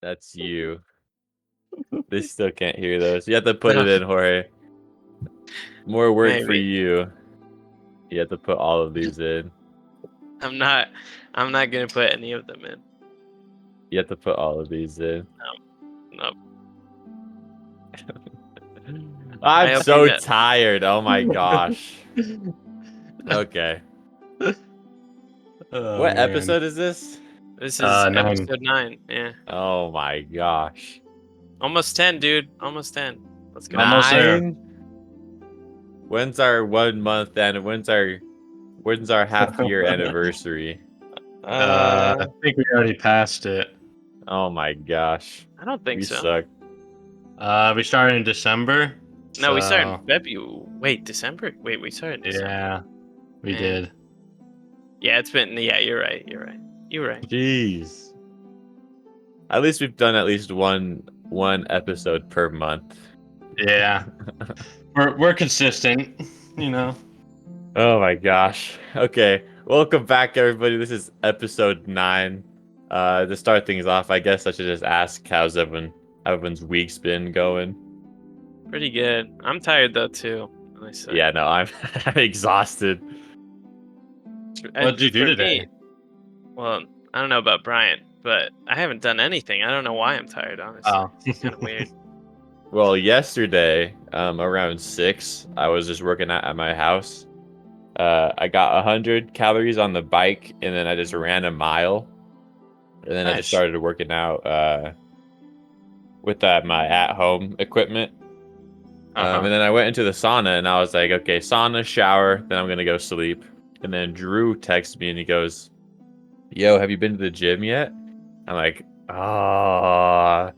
That's you. They still can't hear those. You have to put No. it in, Jorge. More work for Maybe. you. You have to put all of these in. I'm not gonna put any of them in. You have to put all of these in. No. I'm hope so you get- tired. Oh my gosh. Okay. Oh, What man. episode is this? This is 9. episode 9. Yeah. Oh my gosh. Almost 10, dude. Almost 10. Let's go. Almost there. 9? When's our 1 month and when's our half year anniversary? I think we already passed it. Oh my gosh. I don't think We so. suck. We started in December. No, we started in so- February. Wait, December? Wait, we started in December. Yeah, we Yeah. did. Yeah, it's been. Yeah, you're right. You're right. You're right. Jeez. At least we've done at least one episode per month. Yeah, we're consistent. You know. Oh my gosh. Okay. Welcome back, everybody. This is episode 9. To start things off, I guess I should just ask how's everyone's week's been going. Pretty good. I'm tired though too. Yeah, no, I'm I'm exhausted. What did you do today? Well, I don't know about Bryant, but I haven't done anything. I don't know why I'm tired, honestly. Oh, It's kind of weird. Well, yesterday, around 6, I was just working out at my house. I got 100 calories on the bike, and then I just ran a mile. And then I just Nice. started working out with my at-home equipment. Uh-huh. And then I went into the sauna, and I was like, okay, sauna, shower, then I'm going to go sleep. And then Drew texted me, and he goes, yo, have you been to the gym yet? I'm like, oh.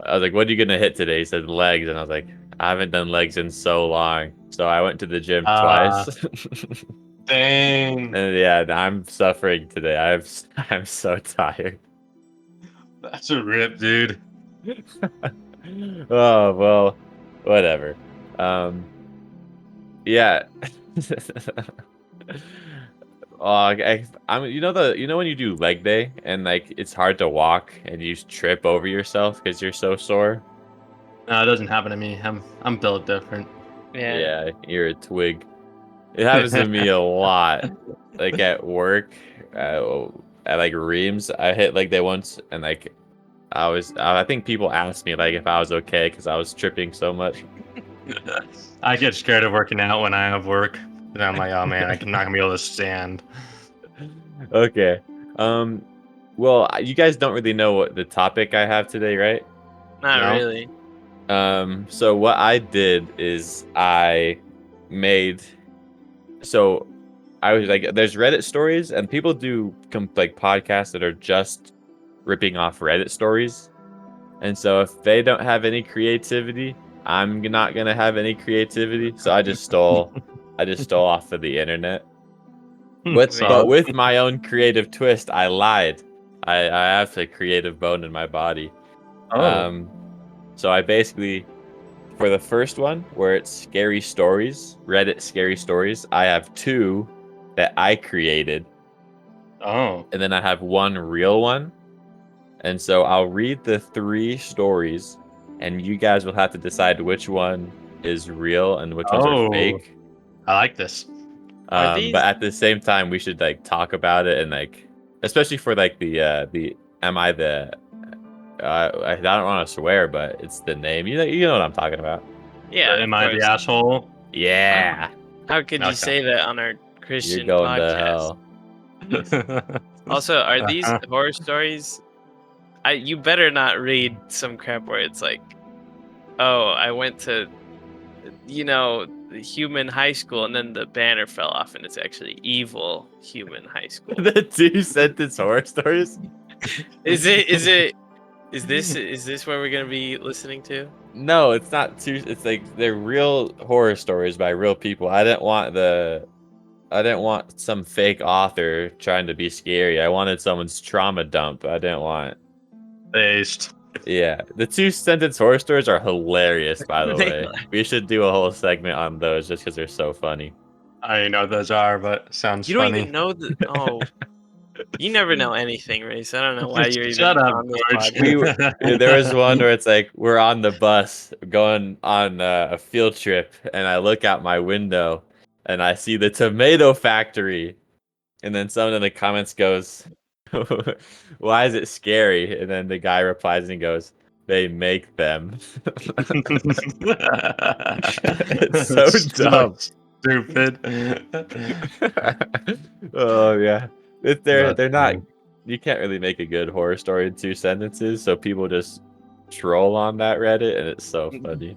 I was like, what are you going to hit today? He said legs. And I was like, I haven't done legs in so long. So I went to the gym twice. Dang, And yeah, I'm suffering today. I'm so tired. that's a rip, dude. Oh, well, whatever. Yeah. I'm you know when you do leg day and like it's hard to walk and you trip over yourself because you're so sore? No, it doesn't happen to me. I'm built different. Yeah. Yeah, you're a twig. It happens to me a lot. Like at work, at like Reams, I hit like that once, and like I think people asked me like if I was okay because I was tripping so much. I get scared of working out when I have work. And I'm like, oh man, I'm not gonna be able to stand. Okay. Well, you guys don't really know what the topic I have today, right? Not No? really. So what I did is I made. So I was like, there's Reddit stories, and people do like podcasts that are just ripping off Reddit stories. And so if they don't have any creativity, I'm not gonna have any creativity. So I just stole off of the internet. But So- with my own creative twist, I lied. I have a creative bone in my body. oh, So I basically, for the first one, where it's scary stories, Reddit scary stories, I have 2 that I created, oh, and then I have 1 real one. And so I'll read the 3 stories, and you guys will have to decide which one is real and which ones are Oh. fake. I like this. Are these- But at the same time, we should like talk about it and like, especially for like the am I the I don't want to swear, but it's the name. You know what I'm talking about. Yeah. Am of I course. the asshole? Yeah, How could you Okay. say that on our you're Christian going podcast? to hell. Also, are these Uh-huh. horror stories? You better not read some crap where it's like, oh, I went to, the human high school, and then the banner fell off, and it's actually evil human high school. The 2-sentence horror stories. Is this where we're gonna be listening to? No, it's not too. It's like they're real horror stories by real people. I didn't want some fake author trying to be scary. I wanted someone's trauma dump. I didn't want. Based. Yeah, the 2-sentence horror stories are hilarious. By the They way, we should do a whole segment on those just because they're so funny. I don't know what those are, but sounds You don't funny. even know the. Oh, You never know anything, Reese. I don't know why you're even Shut up, on this George. podcast. There was one where it's like we're on the bus going on a field trip, and I look out my window and I see the tomato factory, and then someone in the comments goes, "Why is it scary?" And then the guy replies and he goes, "They make them." It's so dumb. Stupid. Oh yeah, they're That's not. funny. You can't really make a good horror story in 2 sentences, so people just troll on that Reddit, and it's so funny.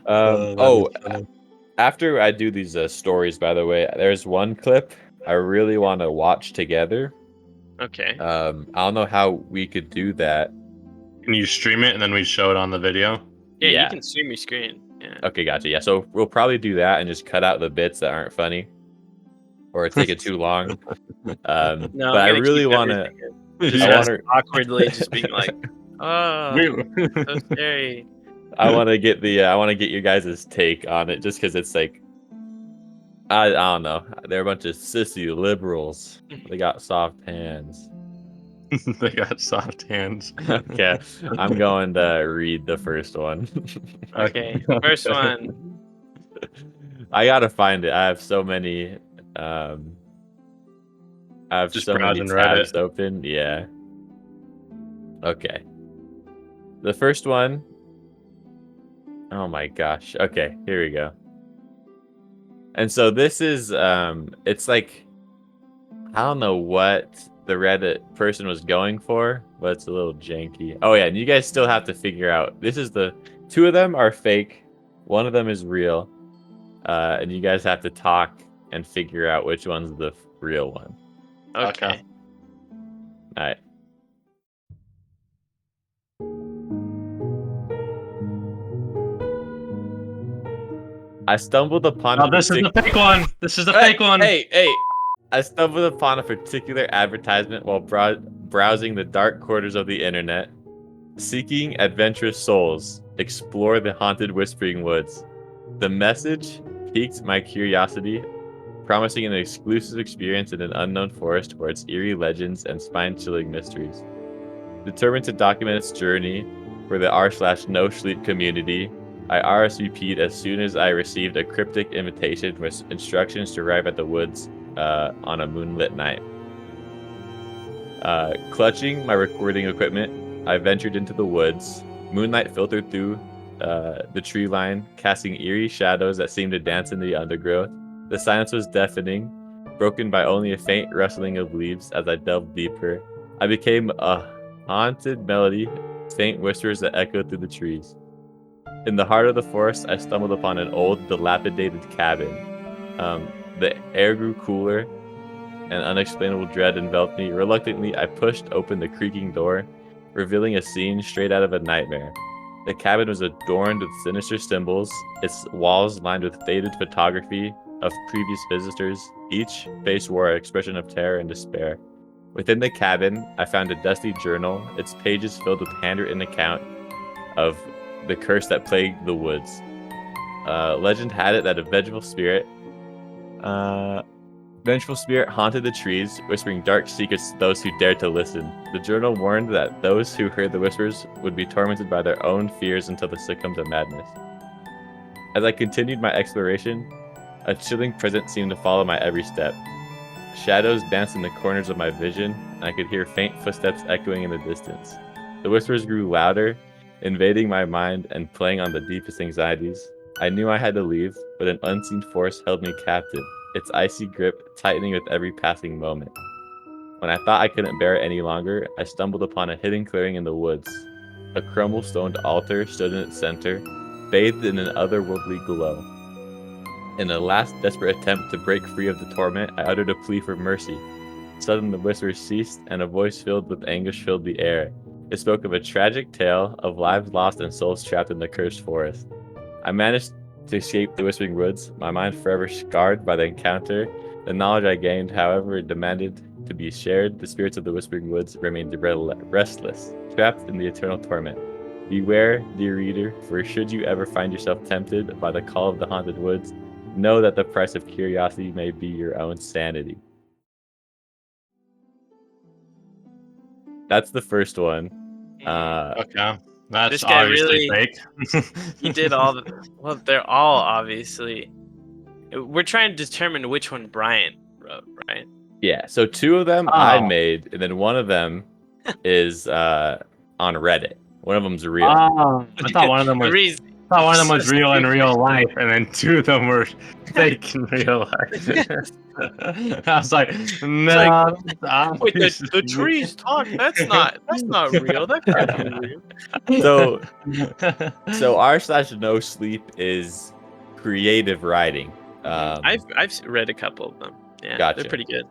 That is funny. After I do these stories, by the way, there's one clip I really want to watch together. Okay. I don't know how we could do that. Can you stream it and then we show it on the video? Yeah, you Yeah. can stream your screen. Yeah. Okay, gotcha. Yeah, so we'll probably do that and just cut out the bits that aren't funny or take it too long. No, But I'm I gonna really keep want to. everything in. Just I us want to. awkwardly just being like, "Oh, so scary." I want to get the. I want to get you guys' take on it, just because it's like. I don't know. They're a bunch of sissy liberals. They got soft hands. They got soft hands. Okay, I'm going to read the first one. Okay, first one. I gotta find it. I have so many. I have Just so many browsing tabs Reddit. open. Yeah. Okay. The first one. Oh my gosh. Okay, here we go. And so this is it's like I don't know what the Reddit person was going for, but it's a little janky. Oh yeah, and you guys still have to figure out. This is the two of them are fake. One of them is real. And you guys have to talk and figure out which one's the real one. Okay. All right. I stumbled upon Oh, this is the fake one. This is the fake one. Hey! I stumbled upon a particular advertisement while browsing the dark quarters of the internet. Seeking adventurous souls, explore the haunted Whispering Woods. The message piqued my curiosity, promising an exclusive experience in an unknown forest where its eerie legends and spine-chilling mysteries. Determined to document its journey for the r/no sleep community, I RSVP'd as soon as I received a cryptic invitation with instructions to arrive at the woods on a moonlit night. Clutching my recording equipment, I ventured into the woods. Moonlight filtered through the tree line, casting eerie shadows that seemed to dance in the undergrowth. The silence was deafening, broken by only a faint rustling of leaves as I delved deeper. I became a haunted melody, faint whispers that echoed through the trees. In the heart of the forest, I stumbled upon an old, dilapidated cabin. The air grew cooler, and unexplainable dread enveloped me. Reluctantly, I pushed open the creaking door, revealing a scene straight out of a nightmare. The cabin was adorned with sinister symbols, its walls lined with faded photography of previous visitors. Each face wore an expression of terror and despair. Within the cabin, I found a dusty journal, its pages filled with handwritten account of the curse that plagued the woods. Legend had it that a vengeful spirit haunted the trees, whispering dark secrets to those who dared to listen. The journal warned that those who heard the whispers would be tormented by their own fears until they succumbed to madness. As I continued my exploration, a chilling presence seemed to follow my every step. Shadows danced in the corners of my vision, and I could hear faint footsteps echoing in the distance. The whispers grew louder, invading my mind and playing on the deepest anxieties. I knew I had to leave, but an unseen force held me captive, its icy grip tightening with every passing moment. When I thought I couldn't bear it any longer, I stumbled upon a hidden clearing in the woods. A crumble-stoned altar stood in its center, bathed in an otherworldly glow. In a last desperate attempt to break free of the torment, I uttered a plea for mercy. Suddenly the whispers ceased, and a voice filled with anguish filled the air. It spoke of a tragic tale of lives lost and souls trapped in the cursed forest. I managed to escape the Whispering Woods, my mind forever scarred by the encounter. The knowledge I gained, however, demanded to be shared. The spirits of the Whispering Woods remained restless, trapped in the eternal torment. Beware, dear reader, for should you ever find yourself tempted by the call of the haunted woods, Know that the price of curiosity may be your own sanity. That's the first one. Okay. That's This guy obviously really- fake. He did all the. Well, they're all obviously. We're trying to determine which one Bryant wrote, right? Yeah, so 2 of them I Oh. made, and then one of them is on Reddit. One of them's real. Oh, I thought one of them was. Reese- I thought one of them was so real in stupid. real life, and then 2 of them were fake in real life. I was like, no. Wait, the trees talk. That's not real. That can't be real. So r/no sleep is creative writing. I've read a couple of them. Yeah, Gotcha. they're pretty good.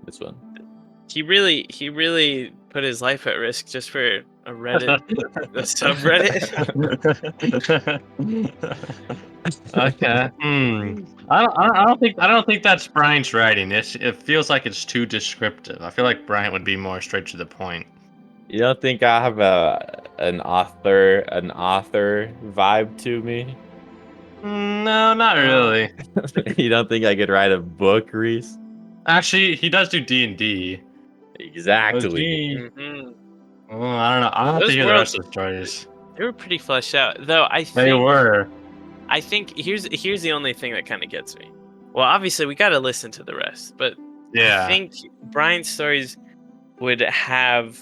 This one. He really put his life at risk just for a Reddit, a subreddit. Okay. I don't think that's Brian's writing. It feels like it's too descriptive. I feel like Brian would be more straight to the point. You don't think I have an author vibe to me? No, not really. You don't think I could write a book, Reese? Actually, he does do D&D. Exactly. Mhm. Oh, I don't know. I'll have to Those hear the worlds- rest of the stories. They were pretty fleshed out, though. They were. I think here's the only thing that kind of gets me. Well, obviously we got to listen to the rest, but Yeah. I think Brian's stories would have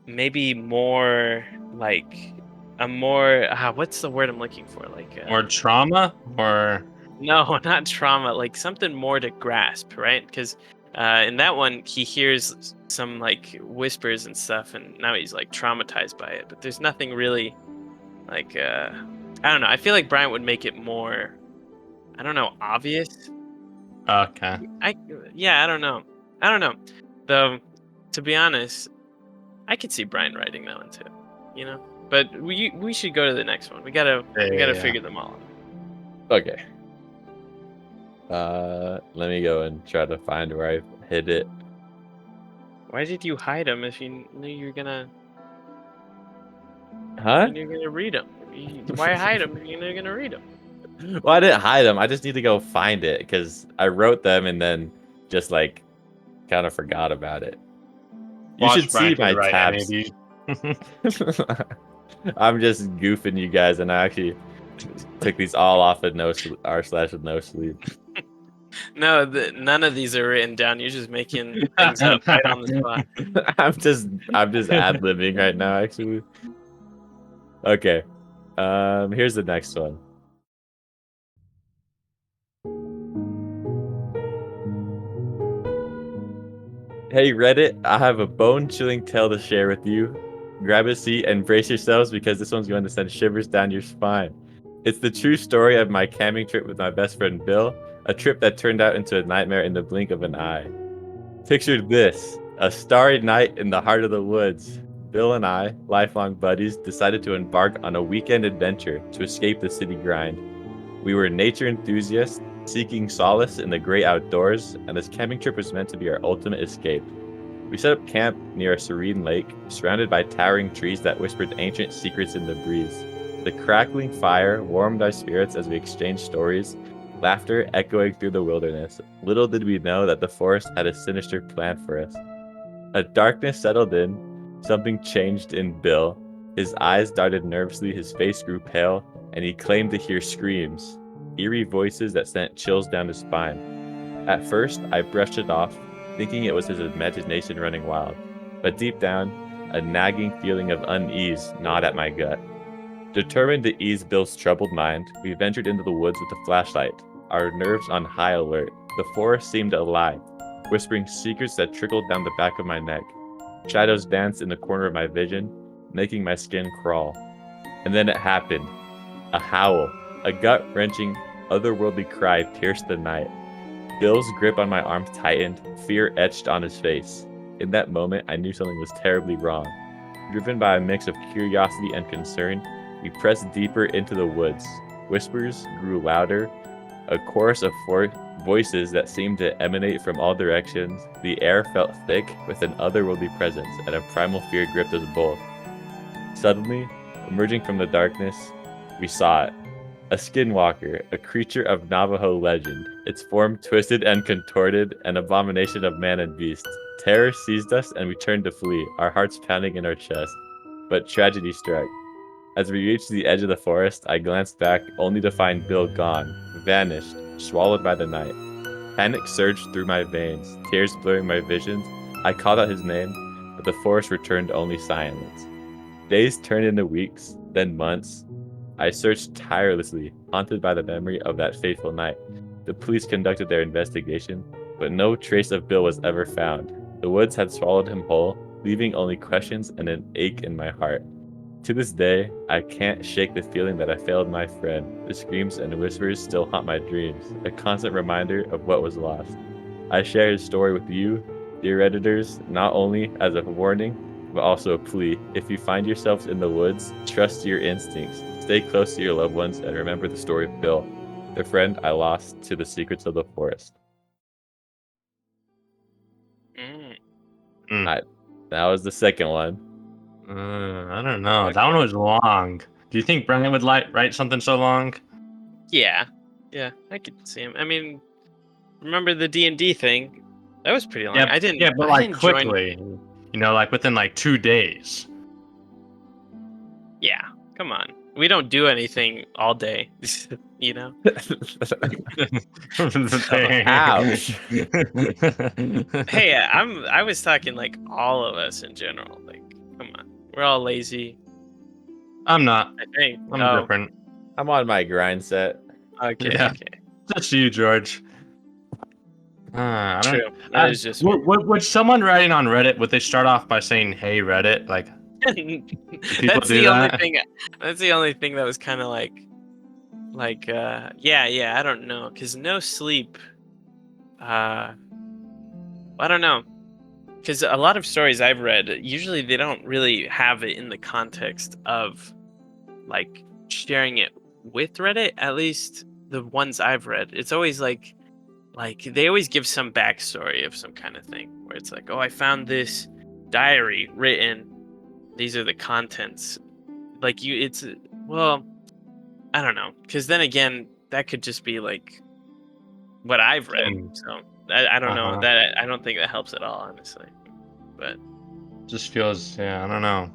maybe more like a more what's the word I'm looking for? Like More trauma? Or... no, not trauma, like something more to grasp, right? Because in that one he hears some like whispers and stuff, and now he's like traumatized by it. But there's nothing really like I don't know. I feel like Bryant would make it more, I don't know, obvious. Okay. I don't know. Though, to be honest, I could see Bryant writing that one too. You know, but we should go to the next one. We gotta Yeah. figure them all out. Okay. Let me go and try to find where I hid it. Why did you hide them if you knew you were gonna? Huh? You knew you were gonna read them. Why hide them if you knew you were gonna read them? Well, I didn't hide them. I just need to go find it because I wrote them and then just like kind of forgot about it. You Watch should see Brian my write any of tabs. these. I'm just goofing you guys, and I actually took these all off of r/no sleep. No, none of these are written down. You're just making things up right on the spot. I'm just ad-libbing right now, actually. Okay. Here's the next one. Hey Reddit, I have a bone-chilling tale to share with you. Grab a seat and brace yourselves because this one's going to send shivers down your spine. It's the true story of my camping trip with my best friend Bill, a trip that turned out into a nightmare in the blink of an eye. Picture this, a starry night in the heart of the woods. Bill and I, lifelong buddies, decided to embark on a weekend adventure to escape the city grind. We were nature enthusiasts, seeking solace in the great outdoors, and this camping trip was meant to be our ultimate escape. We set up camp near a serene lake, surrounded by towering trees that whispered ancient secrets in the breeze. The crackling fire warmed our spirits as we exchanged stories, laughter echoing through the wilderness. Little did we know that the forest had a sinister plan for us. A darkness settled in, something changed in Bill. His eyes darted nervously, his face grew pale, and he claimed to hear screams, eerie voices that sent chills down his spine. At first, I brushed it off, thinking it was his imagination running wild, but deep down, a nagging feeling of unease gnawed at my gut. Determined to ease Bill's troubled mind, we ventured into the woods with a flashlight, our nerves on high alert. The forest seemed alive, whispering secrets that trickled down the back of my neck. Shadows danced in the corner of my vision, making my skin crawl. And then it happened. A howl, a gut-wrenching, otherworldly cry pierced the night. Bill's grip on my arm tightened, fear etched on his face. In that moment, I knew something was terribly wrong. Driven by a mix of curiosity and concern, we pressed deeper into the woods. Whispers grew louder, a chorus of voices that seemed to emanate from all directions. The air felt thick with an otherworldly presence, and a primal fear gripped us both. Suddenly, emerging from the darkness, we saw it. A skinwalker, a creature of Navajo legend, its form twisted and contorted, an abomination of man and beast. Terror seized us and we turned to flee, our hearts pounding in our chest. But tragedy struck. As we reached the edge of the forest, I glanced back only to find Bill gone, vanished, swallowed by the night. Panic surged through my veins, tears blurring my visions. I called out his name, but the forest returned only silence. Days turned into weeks, then months. I searched tirelessly, haunted by the memory of that fateful night. The police conducted their investigation, but no trace of Bill was ever found. The woods had swallowed him whole, leaving only questions and an ache in my heart. To this day, I can't shake the feeling that I failed my friend. The screams and whispers still haunt my dreams, a constant reminder of what was lost. I share his story with you, dear editors, not only as a warning, but also a plea. If you find yourselves in the woods, trust your instincts, stay close to your loved ones, and remember the story of Bill, the friend I lost to the secrets of the forest. That was the second one. I don't know. That one was long. Do you think Bryant would write something so long? Yeah, I could see him. I mean, remember the D&D thing? That was pretty long. Yeah, I didn't. Yeah, but I like didn't join- quickly, like within like 2 days. Yeah, come on. We don't do anything all day, you know. Ouch. Hey, I was talking like all of us in general. Like, come on, we're all lazy. I'm not. I think. I'm different. I'm on my grind set. Okay. Yeah. Okay. Just you, George. I don't. True. That is just me. Would someone writing on Reddit, would they start off by saying, "Hey Reddit"? Like, That's do the only that? thing. That's the only thing that was kind of yeah. I don't know, cause no sleep. I don't know, cause a lot of stories I've read, usually they don't really have it in the context of like sharing it with Reddit. At least the ones I've read, it's always like they always give some backstory of some kind of thing where it's like, oh, I found this diary written. These are the contents. Like well, I don't know, because then again, that could just be like what I've read. So I don't know that. I don't think that helps at all, honestly. But Just feels, I don't know.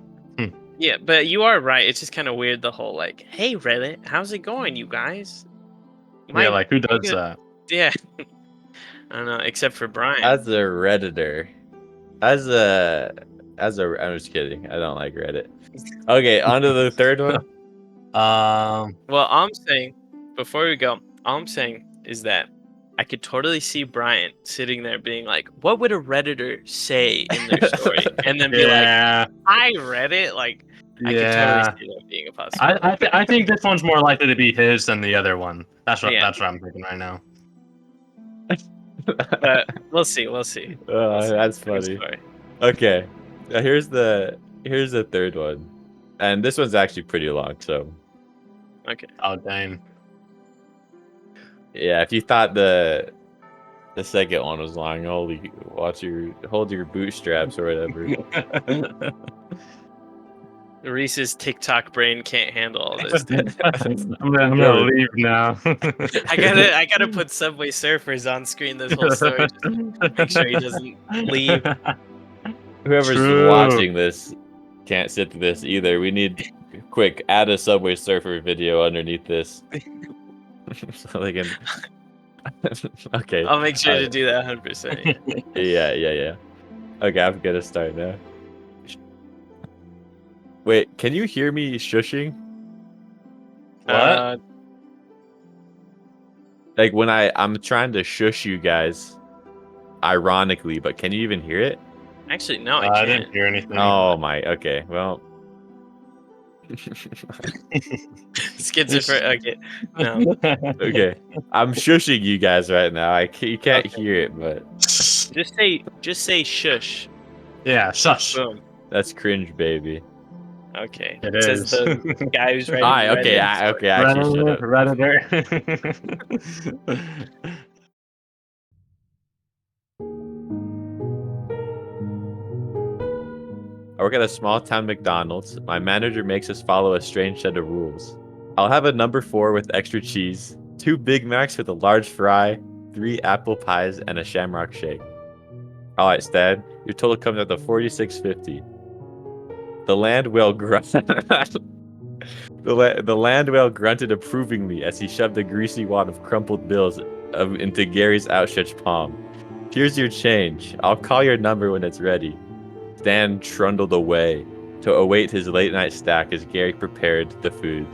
yeah, but you are right. It's just kind of weird, the whole like, hey Reddit, how's it going, you guys? Yeah, like who does that? Yeah. I don't know, except for Brian. As a Redditor. As a I'm just kidding. I don't like Reddit. Okay, on to the third one. Well, all I'm saying, before we go, all I'm saying is that I could totally see Bryant sitting there being like, what would a Redditor say in their story? And then be like, I read it. Like, I could totally see that being a possibility. I think this one's more likely to be his than the other one. That's what I'm thinking right now. But we'll see. We'll see. That's funny. Okay, here's the third one, and this one's actually pretty long. So, okay. Oh dang. Yeah, if you thought the second one was long, hold your bootstraps or whatever. Reese's TikTok brain can't handle all this. I'm gonna leave now. I gotta put Subway Surfers on screen this whole story just to make sure he doesn't leave. Whoever's watching this can't sit through this either. We need add a Subway Surfer video underneath this. So they can. Okay. I'll make sure to do that 100%. Yeah. Okay, I'm gonna start now. Wait, can you hear me shushing? What? Like when I'm trying to shush you guys, ironically, but can you even hear it? Actually, no, I can't. I didn't hear anything. Oh my. Okay, well. Schizophrenic. Okay. No. Okay, I'm shushing you guys right now. You can't hear it, but just say shush. Yeah, shush. Boom. That's cringe, baby. Okay. It says is. the guy who's writing. Alright, okay, okay. Actually, shut up. Redditor. I work at a small town McDonald's. My manager makes us follow a strange set of rules. I'll have a number 4 with extra cheese, 2 Big Macs with a large fry, 3 apple pies, and a shamrock shake. All right, Stan, your total comes out to $46.50. The land whale the land whale grunted approvingly as he shoved a greasy wad of crumpled bills into Gary's outstretched palm. Here's your change. I'll call your number when it's ready. Stan trundled away to await his late night stack as Gary prepared the food.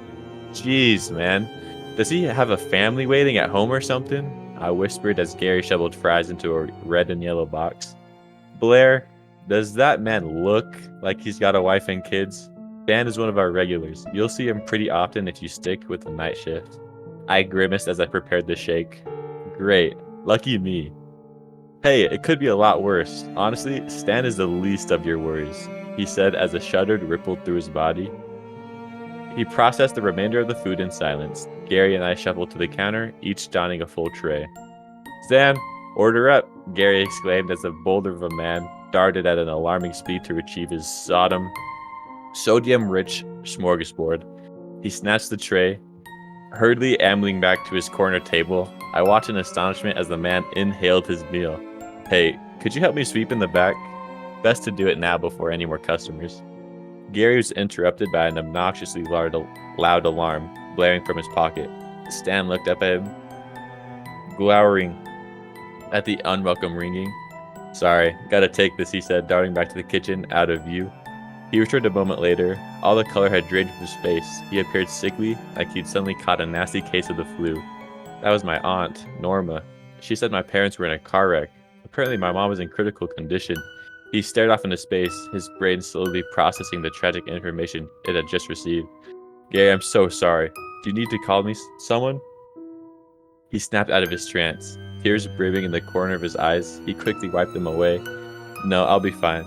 Jeez, man. Does he have a family waiting at home or something? I whispered as Gary shoveled fries into a red and yellow box. Blair, does that man look like he's got a wife and kids? Dan is one of our regulars. You'll see him pretty often if you stick with the night shift. I grimaced as I prepared the shake. Great. Lucky me. Hey, it could be a lot worse. Honestly, Stan is the least of your worries, he said as a shudder rippled through his body. He processed the remainder of the food in silence. Gary and I shuffled to the counter, each donning a full tray. Stan, order up, Gary exclaimed as the boulder of a man darted at an alarming speed to retrieve his sodium-rich smorgasbord. He snatched the tray, hurriedly ambling back to his corner table. I watched in astonishment as the man inhaled his meal. Hey, could you help me sweep in the back? Best to do it now before any more customers. Gary was interrupted by an obnoxiously loud alarm blaring from his pocket. Stan looked up at him, glowering at the unwelcome ringing. Sorry, gotta take this, he said, darting back to the kitchen, out of view. He returned a moment later. All the color had drained from his face. He appeared sickly, like he'd suddenly caught a nasty case of the flu. That was my aunt, Norma. She said my parents were in a car wreck. Apparently my mom was in critical condition. He stared off into space, his brain slowly processing the tragic information it had just received. Gary, I'm so sorry. Do you need to call me someone? He snapped out of his trance. Tears brimming in the corner of his eyes, he quickly wiped them away. No, I'll be fine.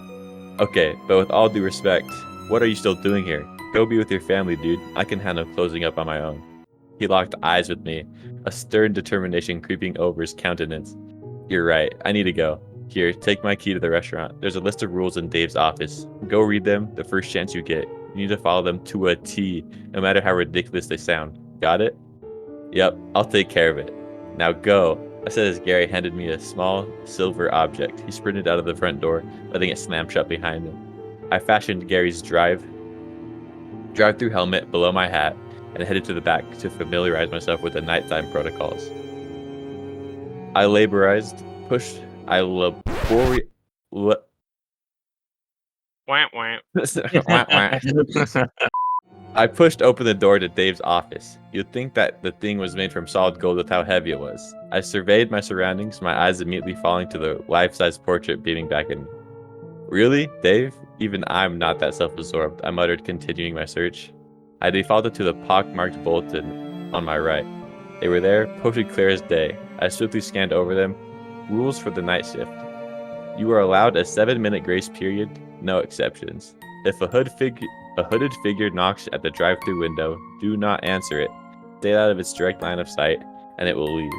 Okay, but with all due respect, what are you still doing here? Go be with your family, dude. I can handle closing up on my own. He locked eyes with me, a stern determination creeping over his countenance. You're right, I need to go. Here, take my key to the restaurant. There's a list of rules in Dave's office. Go read them the first chance you get. You need to follow them to a T, no matter how ridiculous they sound. Got it? Yep, I'll take care of it. Now go, I said as Gary handed me a small silver object. He sprinted out of the front door, letting it slam shut behind him. I fashioned Gary's drive-through helmet below my hat and headed to the back to familiarize myself with the nighttime protocols. I I pushed open the door to Dave's office. You'd think that the thing was made from solid gold with how heavy it was. I surveyed my surroundings, my eyes immediately falling to the life-size portrait beaming back at me. Really, Dave? Even I'm not that self-absorbed, I muttered, continuing my search. I defaulted to the pock-marked bulletin on my right. They were there, posted clear as day. I swiftly scanned over them. Rules for the night shift. You are allowed a 7-minute grace period, no exceptions. If a hooded figure knocks at the drive-thru window, do not answer it. Stay out of its direct line of sight, and it will leave.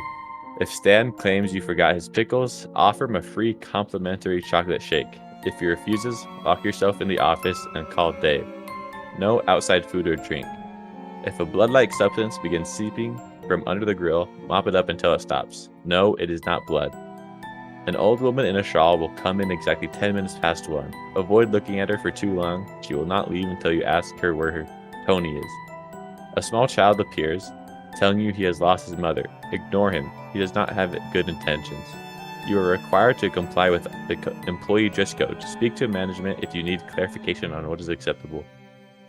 If Stan claims you forgot his pickles, offer him a free complimentary chocolate shake. If he refuses, lock yourself in the office and call Dave. No outside food or drink. If a blood-like substance begins seeping from under the grill, mop it up until it stops. No, it is not blood. An old woman in a shawl will come in exactly 10 minutes past 1. Avoid looking at her for too long. She will not leave until you ask her where her Tony is. A small child appears, telling you he has lost his mother. Ignore him. He does not have good intentions. You are required to comply with the employee dress code. Speak to management if you need clarification on what is acceptable.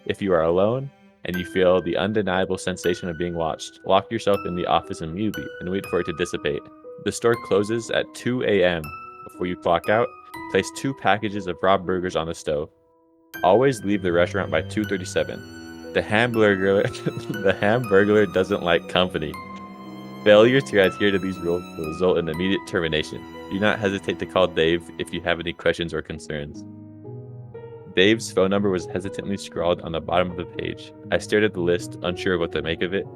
If you are alone and you feel the undeniable sensation of being watched, lock yourself in the office immediately and wait for it to dissipate. The store closes at 2 a.m. Before you clock out, place 2 packages of raw burgers on the stove. Always leave the restaurant by 2:37. The Hamburglar doesn't like company. Failure to adhere to these rules will result in immediate termination. Do not hesitate to call Dave if you have any questions or concerns. Dave's phone number was hesitantly scrawled on the bottom of the page. I stared at the list, unsure of what to make of it.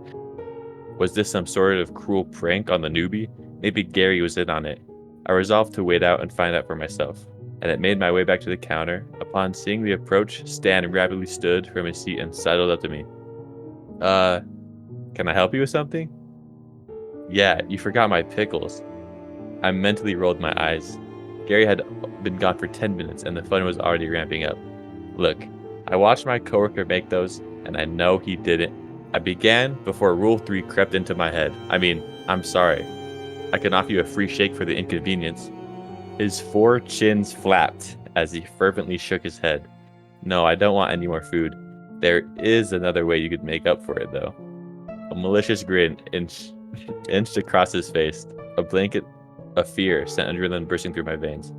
Was this some sort of cruel prank on the newbie? Maybe Gary was in on it. I resolved to wait out and find out for myself, and it made my way back to the counter. Upon seeing the approach, Stan rapidly stood from his seat and sidled up to me. Can I help you with something? Yeah, you forgot my pickles. I mentally rolled my eyes. Gary had been gone for 10 minutes and the fun was already ramping up. Look, I watched my coworker make those, and I know he didn't. I began before Rule 3 crept into my head. I'm sorry. I can offer you a free shake for the inconvenience. His 4 chins flapped as he fervently shook his head. No, I don't want any more food. There is another way you could make up for it, though. A malicious grin inched across his face. A blanket of fear sent adrenaline bursting through my veins.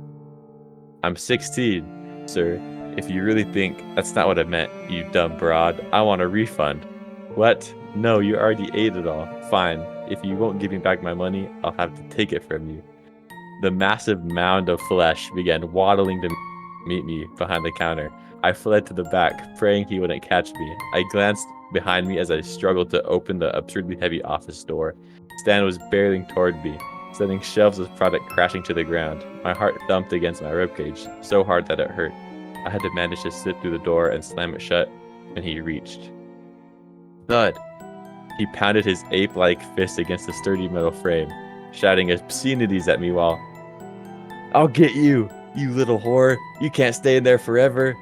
I'm 16, sir. If you really think that's not what I meant, you dumb broad, I want a refund. What? No, you already ate it all. Fine. If you won't give me back my money, I'll have to take it from you. The massive mound of flesh began waddling to meet me behind the counter. I fled to the back, praying he wouldn't catch me. I glanced behind me as I struggled to open the absurdly heavy office door. Stan was barreling toward me, sending shelves of product crashing to the ground. My heart thumped against my ribcage, so hard that it hurt. I had to manage to slip through the door and slam it shut when he reached. Thud! He pounded his ape-like fist against the sturdy metal frame, shouting obscenities at me while, I'll get you, you little whore. You can't stay in there forever.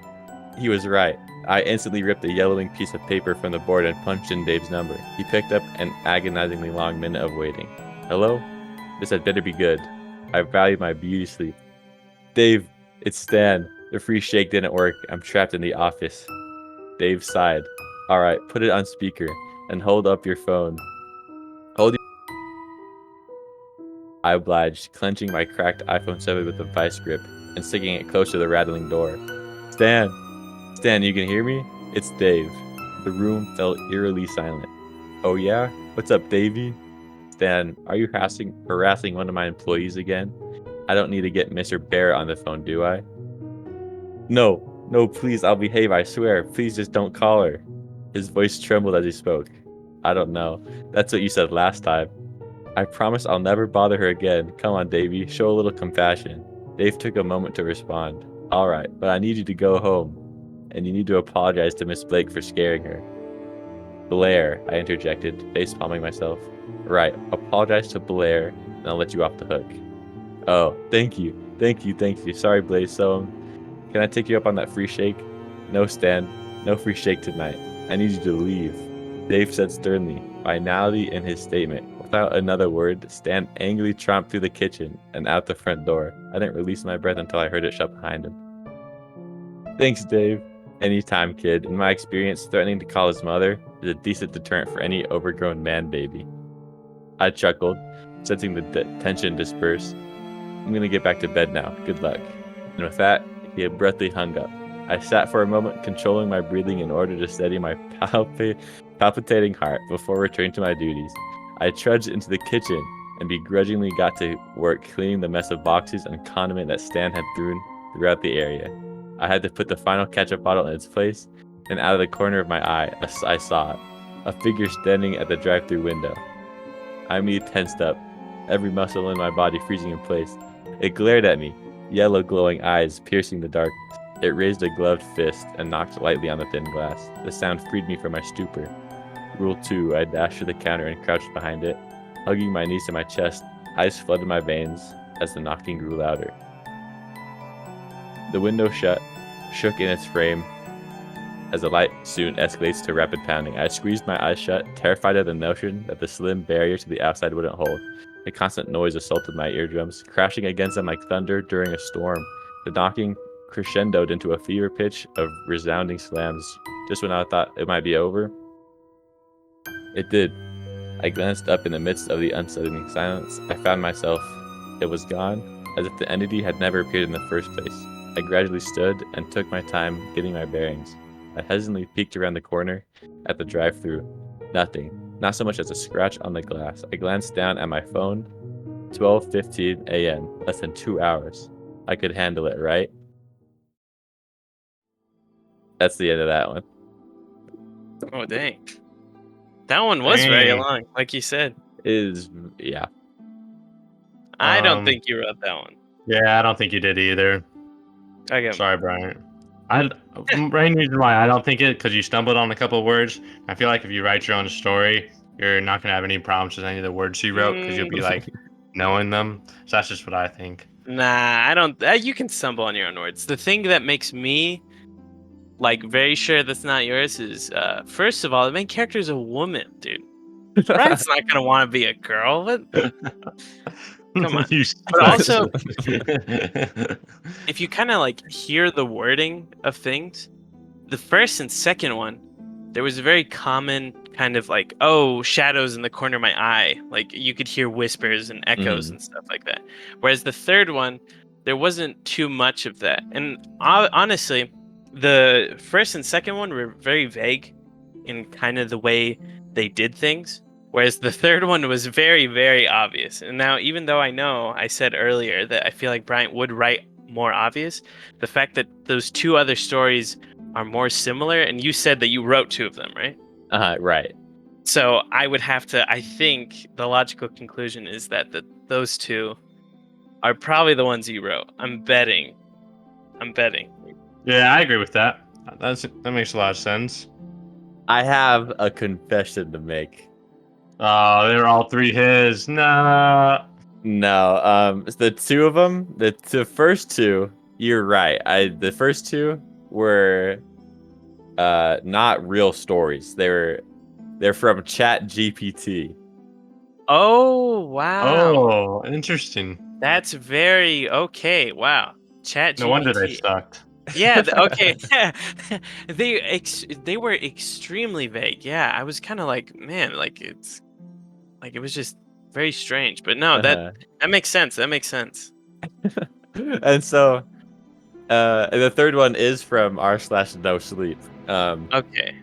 He was right. I instantly ripped a yellowing piece of paper from the board and punched in Dave's number. He picked up an agonizingly long minute of waiting. Hello? This had better be good. I valued my beauty sleep. Dave, it's Stan. The free shake didn't work. I'm trapped in the office. Dave sighed. All right, put it on speaker and hold up your phone. I obliged, clenching my cracked iPhone 7 with a vice grip and sticking it close to the rattling door. Stan, you can hear me? It's Dave. The room fell eerily silent. Oh yeah? What's up, Davey? Stan, are you harassing one of my employees again? I don't need to get Mr. Bear on the phone, do I? No, please, I'll behave, I swear. Please just don't call her. His voice trembled as he spoke. I don't know. That's what you said last time. I promise I'll never bother her again. Come on, Davey, show a little compassion. Dave took a moment to respond. All right, but I need you to go home. And you need to apologize to Miss Blake for scaring her. Blair, I interjected, face-palming myself. Right, apologize to Blair, and I'll let you off the hook. Oh, thank you. Sorry, Blaze, so, can I take you up on that free shake? No, Stan, no free shake tonight. I need you to leave. Dave said sternly, finality in his statement. Without another word, Stan angrily tromped through the kitchen and out the front door. I didn't release my breath until I heard it shut behind him. Thanks, Dave. Anytime, kid. In my experience, threatening to call his mother is a decent deterrent for any overgrown man baby. I chuckled, sensing the tension disperse. I'm gonna get back to bed now. Good luck. And with that, he abruptly hung up. I sat for a moment, controlling my breathing in order to steady my palpitating heart before returning to my duties. I trudged into the kitchen and begrudgingly got to work cleaning the mess of boxes and condiment that Stan had thrown throughout the area. I had to put the final ketchup bottle in its place, and out of the corner of my eye, I saw a figure standing at the drive-thru window. I immediately tensed up, every muscle in my body freezing in place. It glared at me, yellow glowing eyes piercing the darkness. It raised a gloved fist and knocked lightly on the thin glass. The sound freed me from my stupor. Rule 2, I dashed to the counter and crouched behind it, hugging my knees to my chest. Ice flooded my veins as the knocking grew louder. The window shook in its frame as the light soon escalates to rapid pounding. I squeezed my eyes shut, terrified of the notion that the slim barrier to the outside wouldn't hold. The constant noise assaulted my eardrums, crashing against them like thunder during a storm. The knocking crescendoed into a fever pitch of resounding slams. Just when I thought it might be over, it did. I glanced up in the midst of the unsettling silence. I found myself. It was gone, as if the entity had never appeared in the first place. I gradually stood and took my time getting my bearings. I hesitantly peeked around the corner at the drive-thru. Nothing. Not so much as a scratch on the glass. I glanced down at my phone. 12:15 a.m. Less than 2 hours. I could handle it, right? That's the end of that one. Oh, dang. That one was very Dang. long, like you said. Yeah. I don't think you wrote that one. Yeah, I don't think you did either. Okay. Sorry, Bryant. Main reason why I don't think it, because you stumbled on a couple of words. I feel like if you write your own story, you're not gonna have any problems with any of the words you wrote because you'll be like knowing them. So that's just what I think. Nah, I don't. You can stumble on your own words. The thing that makes me like very sure that's not yours is first of all, the main character is a woman, dude. Brian's not gonna want to be a girl. What? Come on. You But also, suck. if you kind of like hear the wording of things, the first and second one, there was a very common kind of like, oh, shadows in the corner of my eye. Like you could hear whispers and echoes and stuff like that. Whereas the third one, there wasn't too much of that. And honestly, the first and second one were very vague in kind of the way they did things. Whereas the third one was very, very obvious. And now, even though I said earlier that I feel like Bryant would write more obvious, the fact that those two other stories are more similar, and you said that you wrote two of them, right? Right. So I would have to, I think the logical conclusion is that those two are probably the ones you wrote. I'm betting. Yeah, I agree with that. That makes a lot of sense. I have a confession to make. Oh, they're all three his. Nah. No, the two of them, the first two, you're right. The first two were not real stories. They're from Chat GPT. Oh, wow. Oh, interesting. That's very okay. Wow. Chat No wonder they GPT. sucked. Yeah, okay. They were extremely vague. Yeah, I was kind of like, man, like it was just very strange. But no, Uh-huh. that makes sense. That makes sense. And so the third one is from r/no sleep. Okay.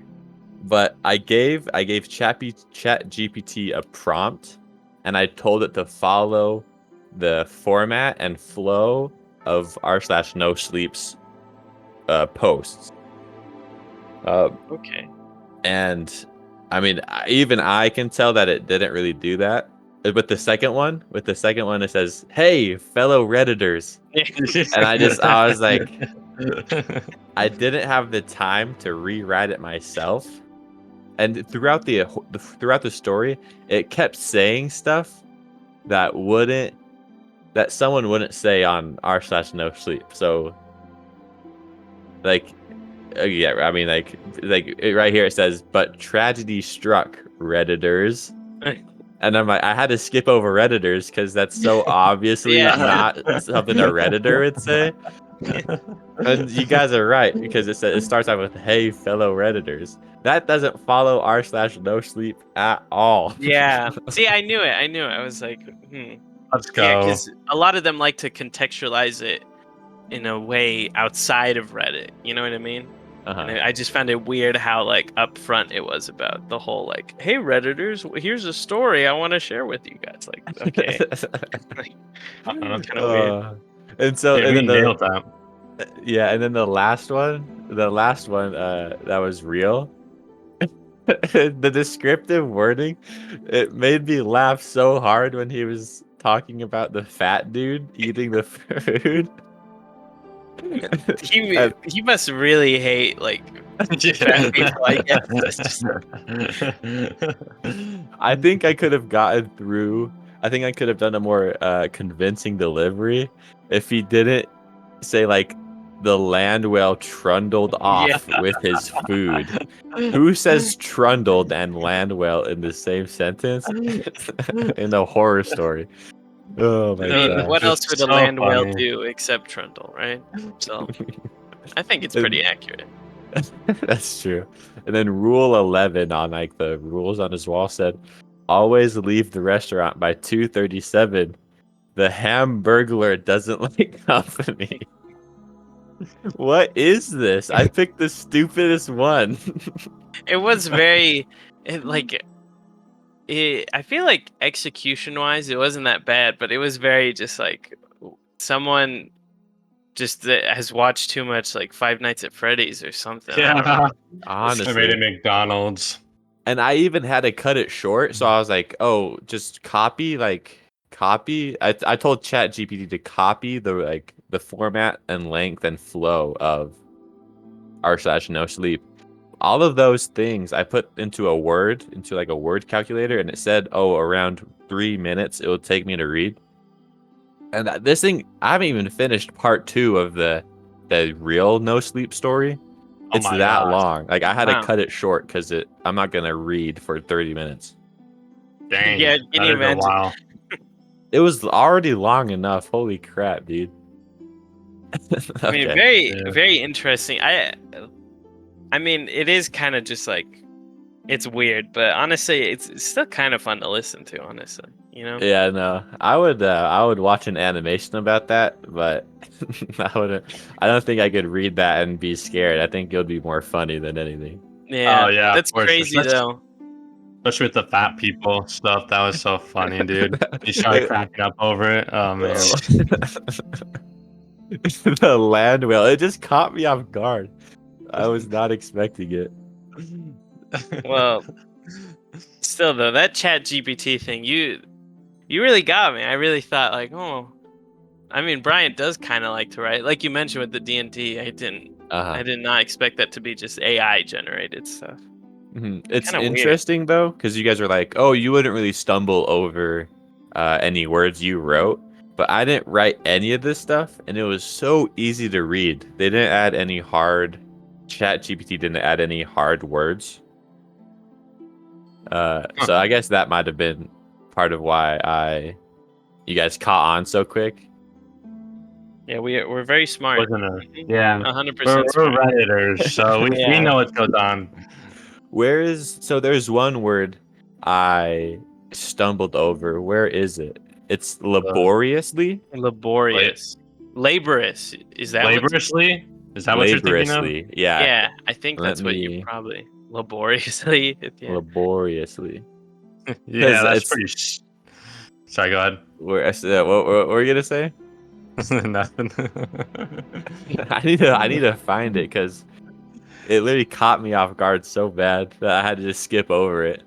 But I gave Chat GPT a prompt, and I told it to follow the format and flow of r/no sleep's posts. Okay. And I mean, even I can tell that it didn't really do that. With the second one, it says, "Hey, fellow Redditors," and I was like, I didn't have the time to rewrite it myself. And throughout the story, it kept saying stuff that someone wouldn't say on r/no sleep. So, like, yeah, I mean, right here it says, "But tragedy struck, Redditors." And I'm like, I had to skip over Redditors because that's so obviously Yeah. not something a Redditor would say. And you guys are right, because it starts out with, "Hey, fellow Redditors." That doesn't follow r/no sleep at all. Yeah. See, I knew it. I was like, Let's Yeah, go. because a lot of them like to contextualize it in a way outside of Reddit. You know what I mean? And Uh-huh. I just found it weird how like upfront it was about the whole like, hey Redditors, here's a story I want to share with you guys. Like, okay, like, kind of weird. And so, Yeah, and we then nailed that. yeah, and then the last one, that was real. The descriptive wording, it made me laugh so hard when he was talking about the fat dude eating the food. And He must really hate like fat people. I guess. It's just, I think I could have gotten through. I think I could have done a more convincing delivery if he didn't say like the land whale trundled off with his food. Who says trundled and land whale in the same sentence in a horror story? Oh I my mean, god. what else Just would a so land whale funny. do except trundle, right? So I think it's pretty accurate. That's true. And then rule 11 on like the rules on his wall said, "Always leave the restaurant by 2:37. The Hamburglar doesn't like company." What is this? I picked the stupidest one. It was very like I feel like execution wise it wasn't that bad, but it was very just like someone just that has watched too much like Five Nights at Freddy's or something. I don't know. Yeah. I made Honestly. it McDonald's. And I even had to cut it short, so I was like, "Oh, just copy." I told Chat GPT to copy the format and length and flow of r/no sleep all of those things I put into a word, into like a word calculator, and it said, oh, around 3 minutes it would take me to read. And this thing, I haven't even finished part 2 of the real no sleep story. Oh It's my that gosh. long. Like I had to Wow. cut it short because I'm not gonna read for 30 minutes. Dang. Yeah, That can you is a imagine? while. It was already long enough. Holy crap, dude. I mean, Okay. very, Yeah. very interesting. I mean, it is kind of just like it's weird, but honestly, it's still kind of fun to listen to. Honestly, you know. Yeah, no. I would watch an animation about that, but I wouldn't. I don't think I could read that and be scared. I think it would be more funny than anything. Yeah, Oh yeah, of that's course. crazy though. Especially with the fat people stuff. That was so funny, dude. You started cracking up over it. Oh man. The land whale. It just caught me off guard. I was not expecting it. Well, still though, that Chat GPT thing, you really got me. I really thought like, oh, I mean, Bryant does kind of like to write, like you mentioned with the D&D. I Uh-huh. did not expect that to be just AI generated stuff. It's Kind of weird. interesting though, because you guys are like, oh, you wouldn't really stumble over any words you wrote, but I didn't write any of this stuff, and it was so easy to read. They didn't add any hard. Chat GPT didn't add any hard words. So I guess that might have been part of why you guys caught on so quick. Yeah, we're very smart. Wasn't a Mhm. yeah. 100% We're smart. Redditors, so we Yeah. know what goes on. There's one word I stumbled over. Where is it? It's laboriously. Laborious. Laborious. Is that what? Laboriously? Is that what you're thinking of? Laboriously. Yeah. Yeah, I think Let that's what you me probably laboriously. Yeah. laboriously. Yeah, that's it's pretty. Sorry, go ahead. what were you gonna say? Nothing. I need to find it because it literally caught me off guard so bad that I had to just skip over it.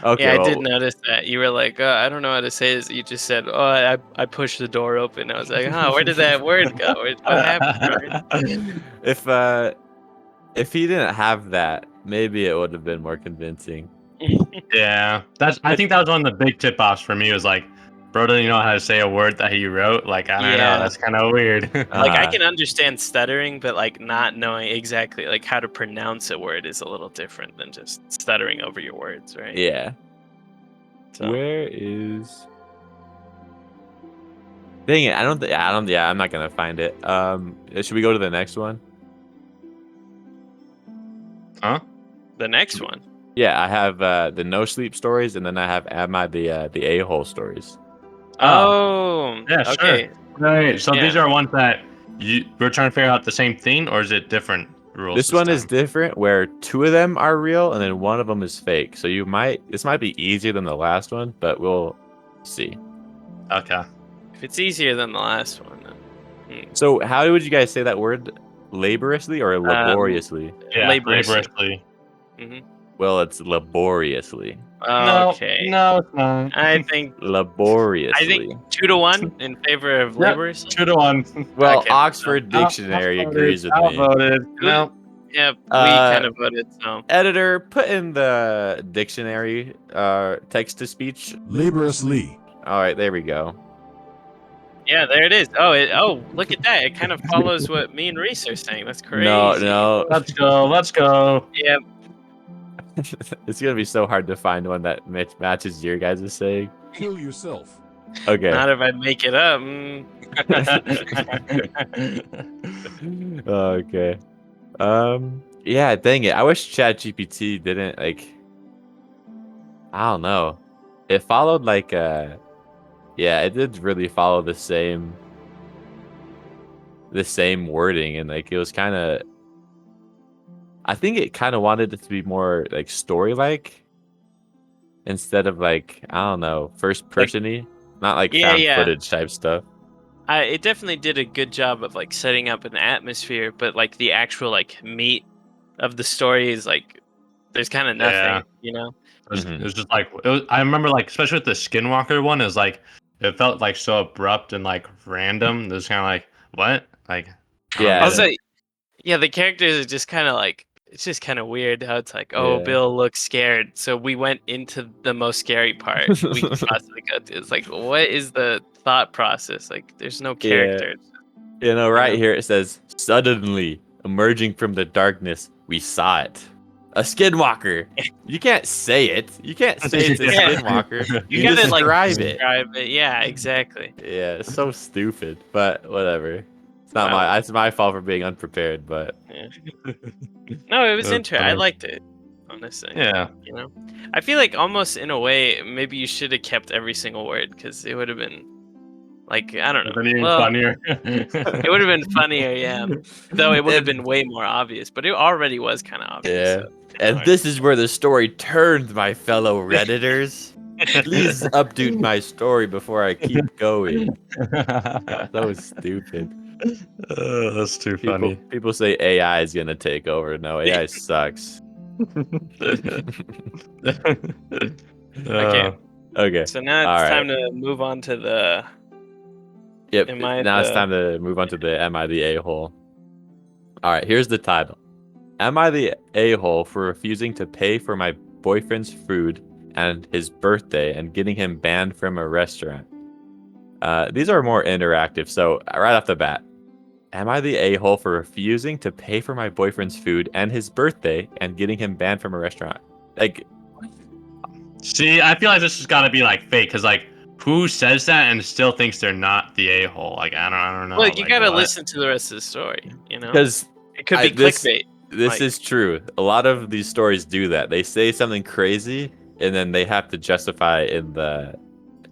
Okay, Yeah, I well, did notice that. You were like, I don't know how to say this. You just said, oh, I pushed the door open. I was like, huh, where did that word go? What happened? if he didn't have that, maybe it would have been more convincing. Yeah, I think that was one of the big tip offs for me. Was like, bro doesn't know how to say a word that he wrote. Like, I don't know. Yeah. That's kind of weird. Like I can understand stuttering, but like not knowing exactly like how to pronounce a word is a little different than just stuttering over your words, right? Yeah. So. Where is? Dang it! I don't. Yeah, I'm not gonna find it. Should we go to the next one? Huh? The next one. Yeah, I have the no sleep stories, and then I have am I the a-hole stories. Oh, Yeah, sure. okay. Right. So Yeah. these are ones that we're trying to figure out the same thing, or is it different rules? This one is different, where 2 of them are real, and then 1 of them is fake. So this might be easier than the last one, but we'll see. Okay. If it's easier than the last one, then. So how would you guys say that word? Laboriously or laboriously? Yeah, Laboriously. Mm-hmm. Well, it's laboriously. Okay. No, it's not. I think Laboriously. 2-1 in favor of laboriously. 2-1. Well, Okay. Oxford Dictionary agrees with me. Outvoted. No. Yeah, we kind of voted so. Editor, put in the dictionary text to speech. Laboriously. All right, there we go. Yeah, there it is. Oh, look at that. It kind of follows what me and Reese are saying. That's crazy. No. Let's go. Yeah. It's gonna be so hard to find one that matches your guys' saying. Kill yourself. Okay. Not if I make it up. Okay. Yeah, dang it. I wish ChatGPT didn't I don't know. It followed yeah, it did really follow the same wording, and it was kind of I think it kind of wanted it to be more story-like instead of I don't know, first person-y, not found footage type stuff. It definitely did a good job of setting up an atmosphere, but the actual meat of the story is there's kind of nothing, Yeah. you know. It was just I remember especially with the Skinwalker one, is it felt so abrupt and random. It was kind of what Yeah. Also, Yeah, the characters are just kind of like, it's just kind of weird how it's like, oh, Yeah. Bill looks scared, so we went into the most scary part we could possibly go to. It's like, what is the thought process? Like, there's no characters. You know, right know? here it says, suddenly emerging from the darkness, we saw it. A skinwalker. You can't say it. You can't say it's a Yeah. skinwalker. You You gotta like describe it. describe it. Yeah, exactly. Yeah, it's so stupid, but whatever. It's not Wow. it's my fault for being unprepared, but Yeah. No, it was That's interesting. I funny. liked it, honestly. Yeah. You know, I feel like almost in a way, maybe you should have kept every single word because it would have been like, I don't know. But even Well, funnier. it would have been funnier, yeah. Though it would have been way more obvious, but it already was kind of obvious. yeah. So it's kinda And hard. this is where the story turned, my fellow Redditors. Please update my story before I keep going. So stupid. That's too funny. People say AI is gonna take over. No, AI sucks. Okay. Okay. So now All it's right. time to move on to the. Yep. Am I Now it's the- time to move on to the Am I the A-hole? All right, here's the title. Am I the a-hole for refusing to pay for my boyfriend's food and his birthday and getting him banned from a restaurant? These are more interactive, so right off the bat, am I the a-hole for refusing to pay for my boyfriend's food and his birthday and getting him banned from a restaurant? Like, See, I feel like this has got to be like fake, because like, who says that and still thinks they're not the a-hole? Like, I don't know. Well, you like, gotta what? listen to the rest of the story. You know, because it could be clickbait. this Like- is true. A lot of these stories do that. They say something crazy and then they have to justify in the.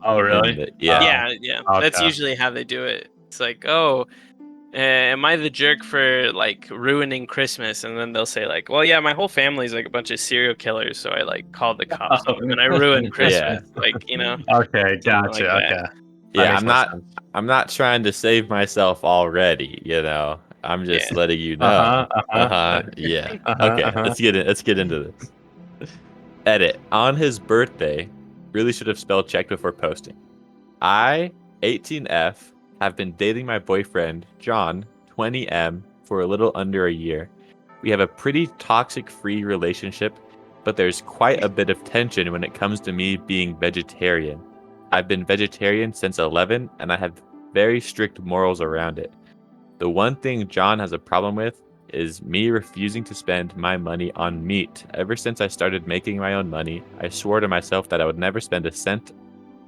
Oh, really? in the- yeah. Yeah. Okay. That's usually how they do it. It's like, oh, am I the jerk for like ruining Christmas? And then they'll say like, well, yeah, my whole family's like a bunch of serial killers, so I like called the cops on them and I ruined Christmas. Like, you know. Okay, Something like gotcha. that. Okay. That Yeah, makes I'm more not. sense. I'm not trying to save myself already. You know, I'm just Yeah. letting you know. Uh-huh. Yeah. Uh-huh, Okay. uh-huh. Let's get into this. Edit. On his birthday, really should have spell checked before posting. I, 18F, have been dating my boyfriend John, 20M, for a little under a year. We have a pretty toxic-free relationship, but there's quite a bit of tension when it comes to me being vegetarian. I've been vegetarian since 11, and I have very strict morals around it. The one thing John has a problem with is me refusing to spend my money on meat. Ever since I started making my own money, I swore to myself that I would never spend a cent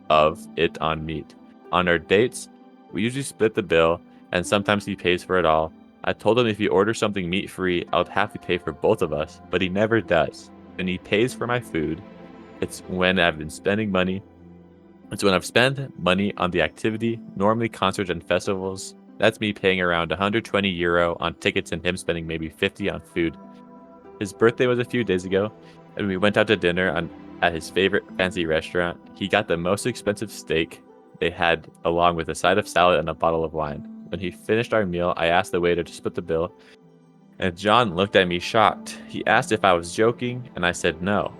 of it on meat. On our dates, we usually split the bill, and sometimes he pays for it all. I told him if he orders something meat-free, I would have to pay for both of us, but he never does. When he pays for my food, it's when I've been spending money. It's when I've spent money on the activity, normally concerts and festivals. That's me paying around €120 on tickets and him spending maybe 50 on food. His birthday was a few days ago, and we went out to dinner at his favorite fancy restaurant. He got the most expensive steak they had, along with a side of salad and a bottle of wine. When he finished our meal, I asked the waiter to split the bill, and John looked at me shocked. He asked if I was joking, and I said no.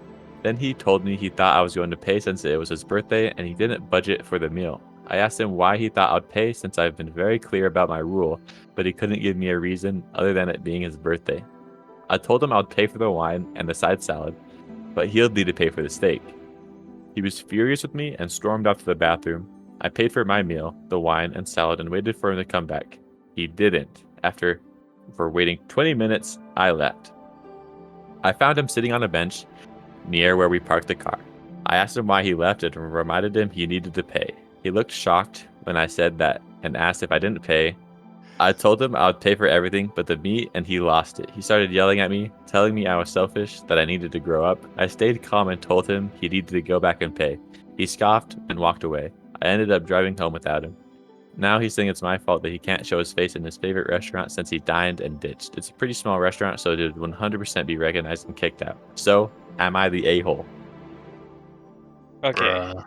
Then he told me he thought I was going to pay since it was his birthday, and he didn't budget for the meal. I asked him why he thought I'd pay since I've been very clear about my rule, but he couldn't give me a reason other than it being his birthday. I told him I'd pay for the wine and the side salad, but he'll need to pay for the steak. He was furious with me and stormed off to the bathroom. I paid for my meal, the wine and salad, and waited for him to come back. He didn't. For waiting 20 minutes, I left. I found him sitting on a bench near where we parked the car. I asked him why he left and reminded him he needed to pay. He looked shocked when I said that and asked if I didn't pay. I told him I would pay for everything but the meat, and he lost it. He started yelling at me, telling me I was selfish, that I needed to grow up. I stayed calm and told him he needed to go back and pay. He scoffed and walked away. I ended up driving home without him. Now he's saying it's my fault that he can't show his face in his favorite restaurant since he dined and ditched. It's a pretty small restaurant, so it would 100% be recognized and kicked out. So, am I the a-hole? Okay. Bruh.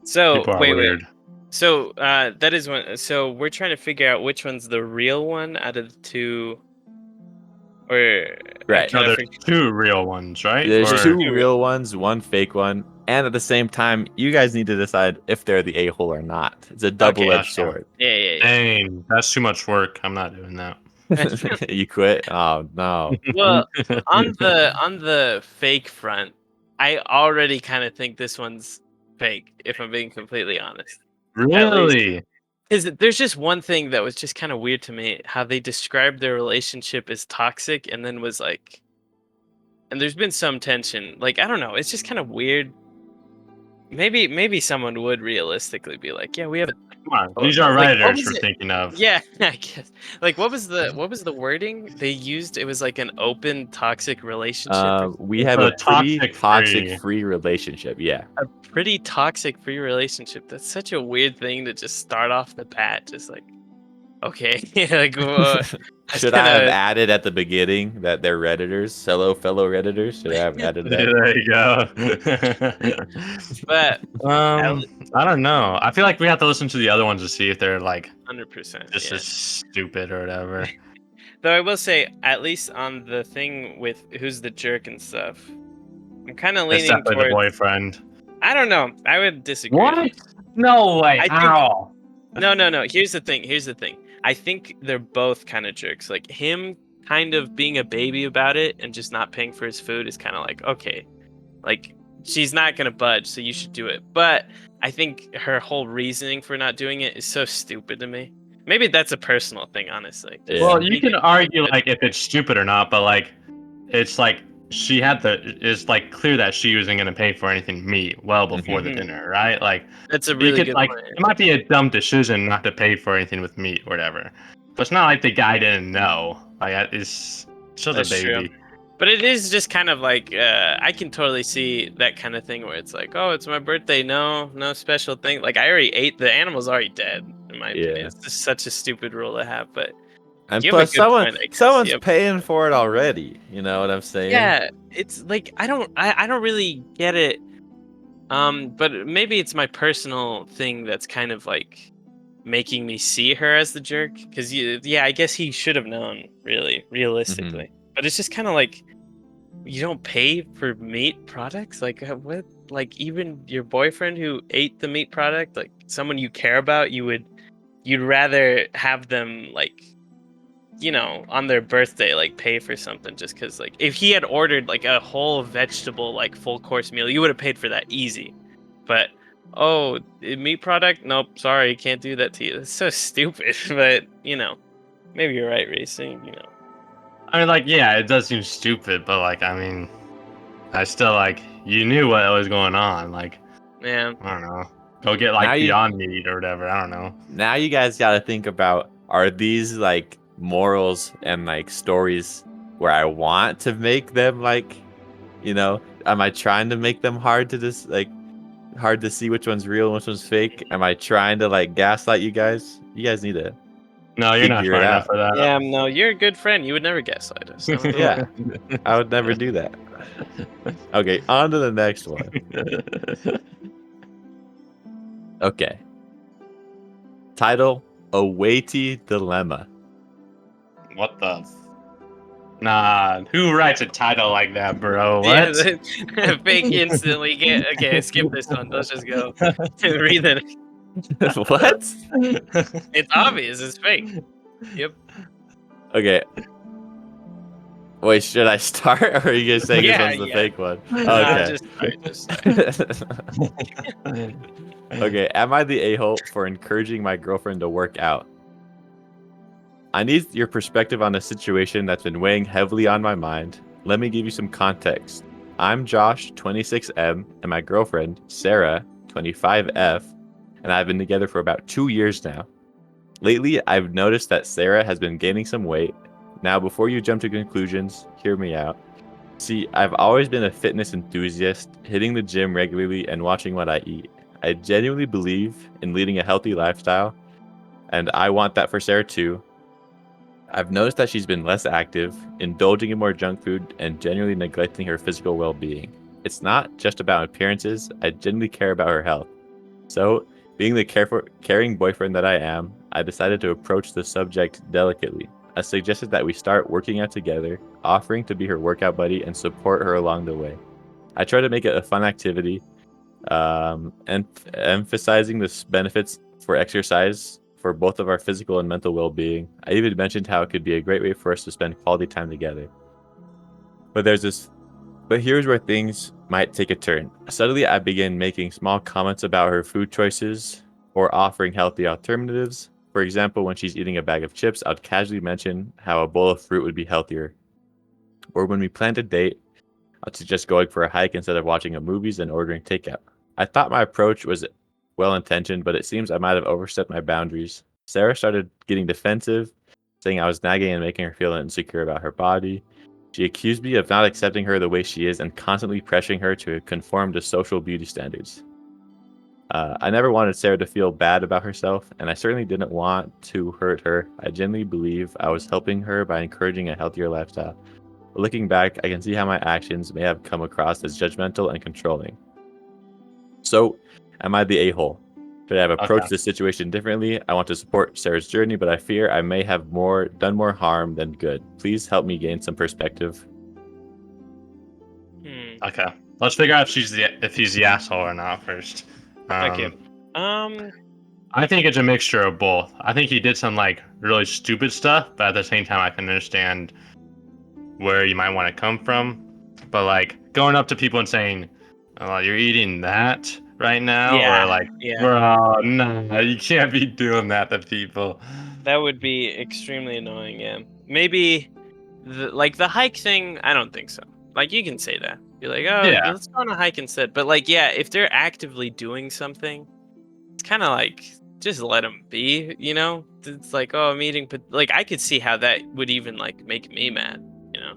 So People are wait. weird. So that is one. So we're trying to figure out which one's the real one out of the two. Or Right. No, kinda there's forget- two real ones, right? There's Or- two real ones, one fake one, and at the same time, you guys need to decide if they're the a-hole or not. It's a double-edged Okay. sword. Yeah. Dang, that's too much work. I'm not doing that. You quit? Oh no. Well, on the fake front, I already kind of think this one's fake, if I'm being completely honest. At least, Really? because there's just one thing that was just kind of weird to me, how they described their relationship as toxic, and then was like, and there's been some tension. Like, I don't know, it's just kind of weird. Maybe someone would realistically be like, yeah, we have a Come on, these are like, what Redditors was we're it? thinking of. Yeah, I guess. Like, what was the wording they used? It was like an open toxic relationship. Or We It's have a a pretty toxic toxic free. free relationship. Yeah. a pretty toxic free relationship. That's such a weird thing to just start off the bat. Just like, okay, like, that's Should I kind have of added at the beginning that they're Redditors, fellow Redditors? Should I have added that? There you go. but I don't know. I feel like we have to listen to the other ones to see if they're like 100%. just Yeah. as stupid or whatever. Though I will say, at least on the thing with who's the jerk and stuff, I'm kind of It's leaning definitely the towards. boyfriend. I don't know. I would disagree. What? No way. I think How? no. Here's the thing. I think they're both kind of jerks. Like him kind of being a baby about it and just not paying for his food is kind of like, okay, like she's not gonna budge, so you should do it. But I think her whole reasoning for not doing it is so stupid to me. Maybe that's a personal thing, honestly. Just Yeah. Well, you me can getting argue stupid. like if it's stupid or not, but like it's like she had the it's like clear that she wasn't gonna pay for anything meat well before the Mhm. dinner, right? Like That's a you really could good like point. it might be a dumb decision not to pay for anything with meat or whatever. But it's not like the guy didn't know. Like it's just a That's true. baby. But it is just kind of like I can totally see that kind of thing where it's like, oh, it's my birthday, no special thing. Like I already ate the animal's already dead, in my opinion. Yeah. It's just such a stupid rule to have. But And you have a plus, good point, I guess. someone's Yep. paying for it already. You know what I'm saying? Yeah, it's like I don't really get it. But maybe it's my personal thing that's kind of like making me see her as the jerk. Because yeah, I guess he should have known, really, realistically. But it's just kind of like you don't pay for meat products. Like what? Like even your boyfriend who ate the meat product, like someone you care about, you'd rather have them like on their birthday, like pay for something just because, like, if he had ordered like a whole vegetable, like full course meal, you would have paid for that easy. But oh, meat product? Nope, sorry, can't do that to you. It's so stupid. But maybe you're right, racing. I mean like yeah, it does seem stupid, but like I mean I still like you knew what was going on. Like Yeah, I don't know. Go get Now like you Beyond Meat or whatever. I don't know. now you guys got to think about, are these like morals and like stories where I want to make them like, am I trying to make them hard to see which one's real and which one's fake? Am I trying to like gaslight you guys? You guys need to No, you're not figure it smart enough out. for that. yeah. No, you're a good friend. You would never gaslight us. I don't know. Yeah, I would never do that. Okay, on to the next one. Okay. Title: A Weighty Dilemma. What the? Nah, who writes a title like that, bro? Yeah, What? fake instantly. Okay, skip this one. Let's just go read the. What? It's obvious. It's fake. Yep. Okay. Wait, should I start, or are you guys saying Yeah, this one's the yeah. fake one? Nah, Okay. just start. Okay, am I the a-hole for encouraging my girlfriend to work out? I need your perspective on a situation that's been weighing heavily on my mind. Let me give you some context. I'm Josh, 26M, and my girlfriend, Sarah, 25F, and I've been together for about 2 years now. Lately, I've noticed that Sarah has been gaining some weight. Now, before you jump to conclusions, hear me out. See, I've always been a fitness enthusiast, hitting the gym regularly and watching what I eat. I genuinely believe in leading a healthy lifestyle, and I want that for Sarah too. I've noticed that she's been less active, indulging in more junk food, and genuinely neglecting her physical well-being. It's not just about appearances, I genuinely care about her health. So, being the caring boyfriend that I am, I decided to approach the subject delicately. I suggested that we start working out together, offering to be her workout buddy and support her along the way. I try to make it a fun activity, and emphasizing the benefits for for both of our physical and mental well-being. I even mentioned how it could be a great way for us to spend quality time together. But here's where things might take a turn. Suddenly, I began making small comments about her food choices or offering healthy alternatives. For example, when she's eating a bag of chips, I'd casually mention how a bowl of fruit would be healthier. Or when we planned a date, I'd suggest going for a hike instead of watching movies and ordering takeout. I thought my approach was well-intentioned, but it seems I might have overstepped my boundaries. Sarah started getting defensive, saying I was nagging and making her feel insecure about her body. She accused me of not accepting her the way she is and constantly pressuring her to conform to social beauty standards. I never wanted Sarah to feel bad about herself, and I certainly didn't want to hurt her. I genuinely believe I was helping her by encouraging a healthier lifestyle. But looking back, I can see how my actions may have come across as judgmental and controlling. So, am I the a-hole? Should I have approached this situation differently? I want to support Sarah's journey, but I fear I may have done more harm than good. Please help me gain some perspective. Okay. Let's figure out if he's the asshole or not first. Okay. I think it's a mixture of both. I think he did some like really stupid stuff, but at the same time I can understand where you might want to come from. But like going up to people and saying, "Oh, you're eating that right now," or like, "Bro, no, you can't be doing that to people." That would be extremely annoying. Yeah, maybe the hike thing. I don't think so. Like you can say that. You're like, oh, Yeah. let's go on a hike instead. But like, yeah, if they're actively doing something, it's kind of like just let them be. You know, it's like, oh, I'm eating, but like I could see how that would even like make me mad. You know,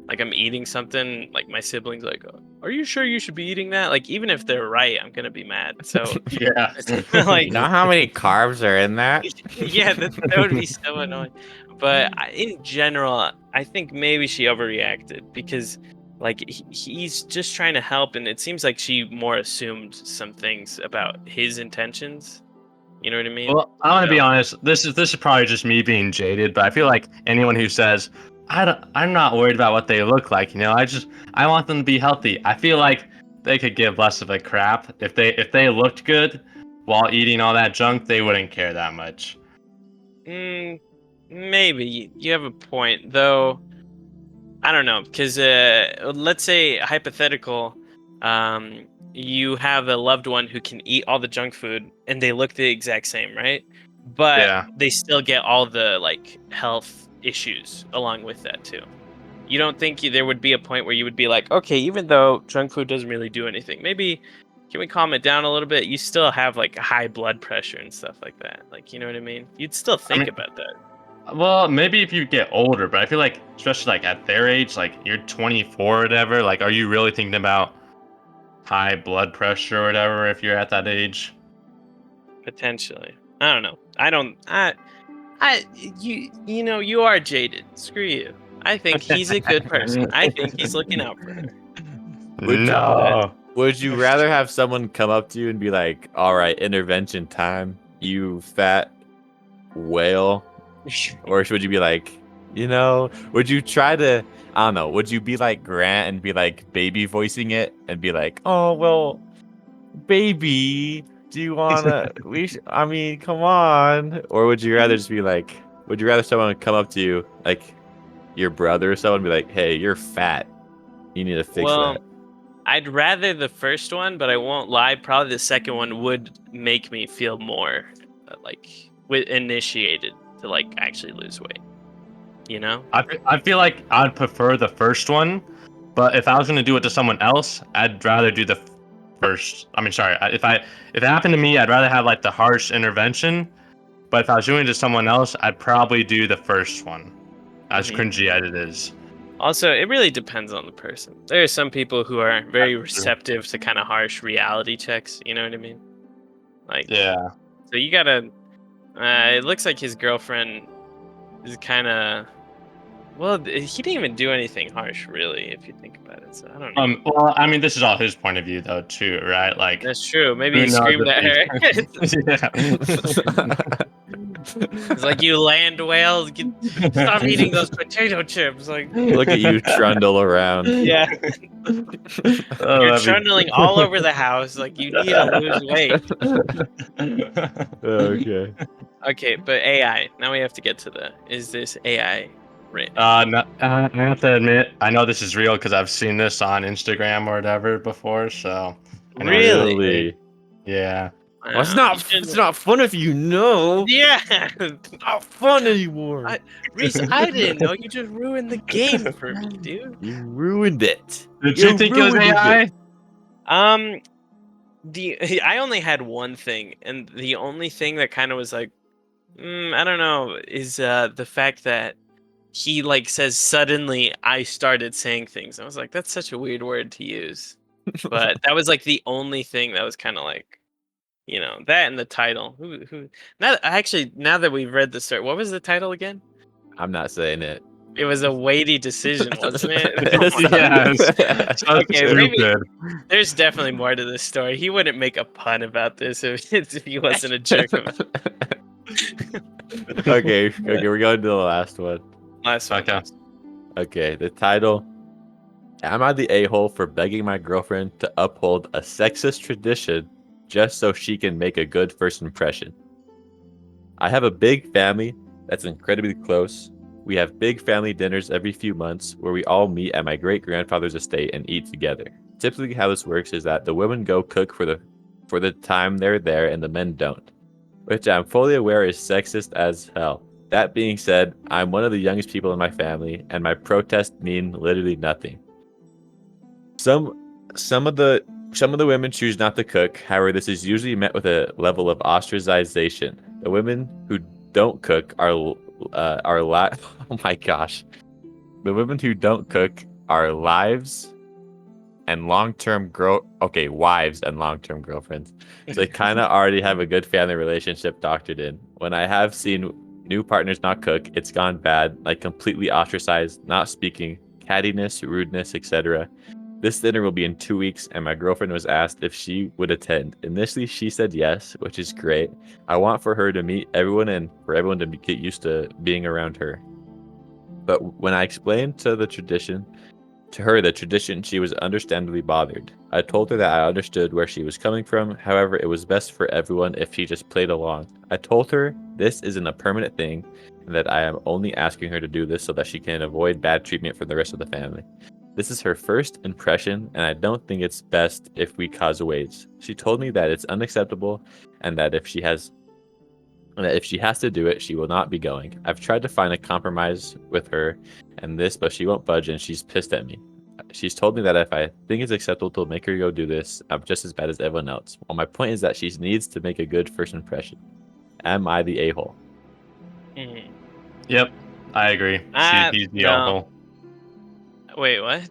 like I'm eating something, like my siblings like, oh, are you sure you should be eating that? Like even if they're right, I'm gonna be mad. So Yeah. like, You know how many carbs are in that? yeah, that would be so annoying. But in general, I think maybe she overreacted because, like, he's just trying to help, and it seems like she more assumed some things about his intentions. You know what I mean? Well, I want to be honest. This is probably just me being jaded, but I feel like anyone who says I'm not worried about what they look like. You know, I want them to be healthy. I feel like they could give less of a crap if they looked good while eating all that junk. They wouldn't care that much. Maybe you have a point, though. I don't know, because let's say hypothetical, you have a loved one who can eat all the junk food and they look the exact same, right? But they still get all the like health issues along with that too. You don't think there would be a point where you would be like, okay, even though junk food doesn't really do anything, maybe can we calm it down a little bit? You still have like high blood pressure and stuff like that. Like, you know what I mean? You'd still think about that. Well, maybe if you get older, but I feel like, especially like at their age, like you're 24 or whatever, like are you really thinking about high blood pressure or whatever if you're at that age? Potentially. I don't know. You know, you are jaded. Screw you. I think he's a good person. I think he's looking out for her. Would you rather have someone come up to you and be like, all right, intervention time, you fat whale? Or would you be like, would you try to, I don't know, would you be like Grant and be like baby voicing it and be like, oh, well, baby, do you want to, I mean, come on. Or would you rather just be like, would you rather someone come up to you, like your brother or someone, be like, hey, you're fat. You need to fix that. I'd rather the first one, but I won't lie. Probably the second one would make me feel more initiated to like actually lose weight. You know? I feel like I'd prefer the first one, but if I was going to do it to someone else, I'd rather do the first. I mean, sorry, if it happened to me, I'd rather have like the harsh intervention. But if I was doing it to someone else, I'd probably do the first one, as cringy as it is. Also, it really depends on the person. There are some people who are very receptive to kind of harsh reality checks. You know what I mean? Like, yeah. So you gotta. It looks like his girlfriend is kind of. Well, he didn't even do anything harsh, really, if you think about it. So I don't know. Well, I mean, this is all his point of view, though, too, right? Like that's true. Maybe he screamed at her. It's like, you land whales, stop eating those potato chips. Like, Look at you trundle around. yeah, Oh, you're that'd be- trundling all over the house. Like, you need to lose weight. Okay. Okay, but AI. Now we have to get to is this AI written? No, I have to admit, I know this is real because I've seen this on Instagram or whatever before. So I know it's Really? fake. Yeah. Well, it's Wow, not. you shouldn't- It's not fun if you know. Yeah, Not fun anymore. Reese, I didn't know. You just ruined the game for me, dude. You ruined it. Did you think it was ruined AI? Um, I only had one thing, and the only thing that kind of was like, I don't know, is the fact that he like says suddenly I started saying things. I was like, that's such a weird word to use, but that was like the only thing that was kind of like, that and the title. Who? Now that we've read the story, what was the title again? I'm not saying it. It was a weighty decision, wasn't it? Yes. So Okay, maybe stupid. there's definitely more to this story. He wouldn't make a pun about this if he wasn't a jerk about Okay, we're going to the last one. last one. Okay. Okay, the title. Am I the a-hole for begging my girlfriend to uphold a sexist tradition just so she can make a good first impression? I have a big family that's incredibly close. We have big family dinners every few months where we all meet at my great-grandfather's estate and eat together. Typically how this works is that the women go cook for the time they're there and the men don't, which I'm fully aware is sexist as hell. That being said, I'm one of the youngest people in my family and my protests mean literally nothing. Some of the women choose not to cook. However, this is usually met with a level of ostracization. The women who don't cook are oh my gosh. The women who don't cook are wives and long-term girlfriends. So they kind of already have a good family relationship doctored in. When I have seen new partners not cook, it's gone bad, like completely ostracized, not speaking, cattiness, rudeness, etc. This dinner will be in 2 weeks, and my girlfriend was asked if she would attend. Initially, she said yes, which is great. I want for her to meet everyone and for everyone to get used to being around her. But when I explained to her the tradition, she was understandably bothered. I told her that I understood where she was coming from. However, it was best for everyone if she just played along. I told her this isn't a permanent thing and that I am only asking her to do this so that she can avoid bad treatment for the rest of the family. This is her first impression, and I don't think it's best if we cause waves. She told me that it's unacceptable and that if she has to do it, she will not be going. I've tried to find a compromise with her and this, but she won't budge and she's pissed at me. She's told me that if I think it's acceptable to make her go do this, I'm just as bad as everyone else. Well, my point is that she needs to make a good first impression. Am I the a-hole? Mhm. Yep, I agree. He's the No. a-hole. Wait, what?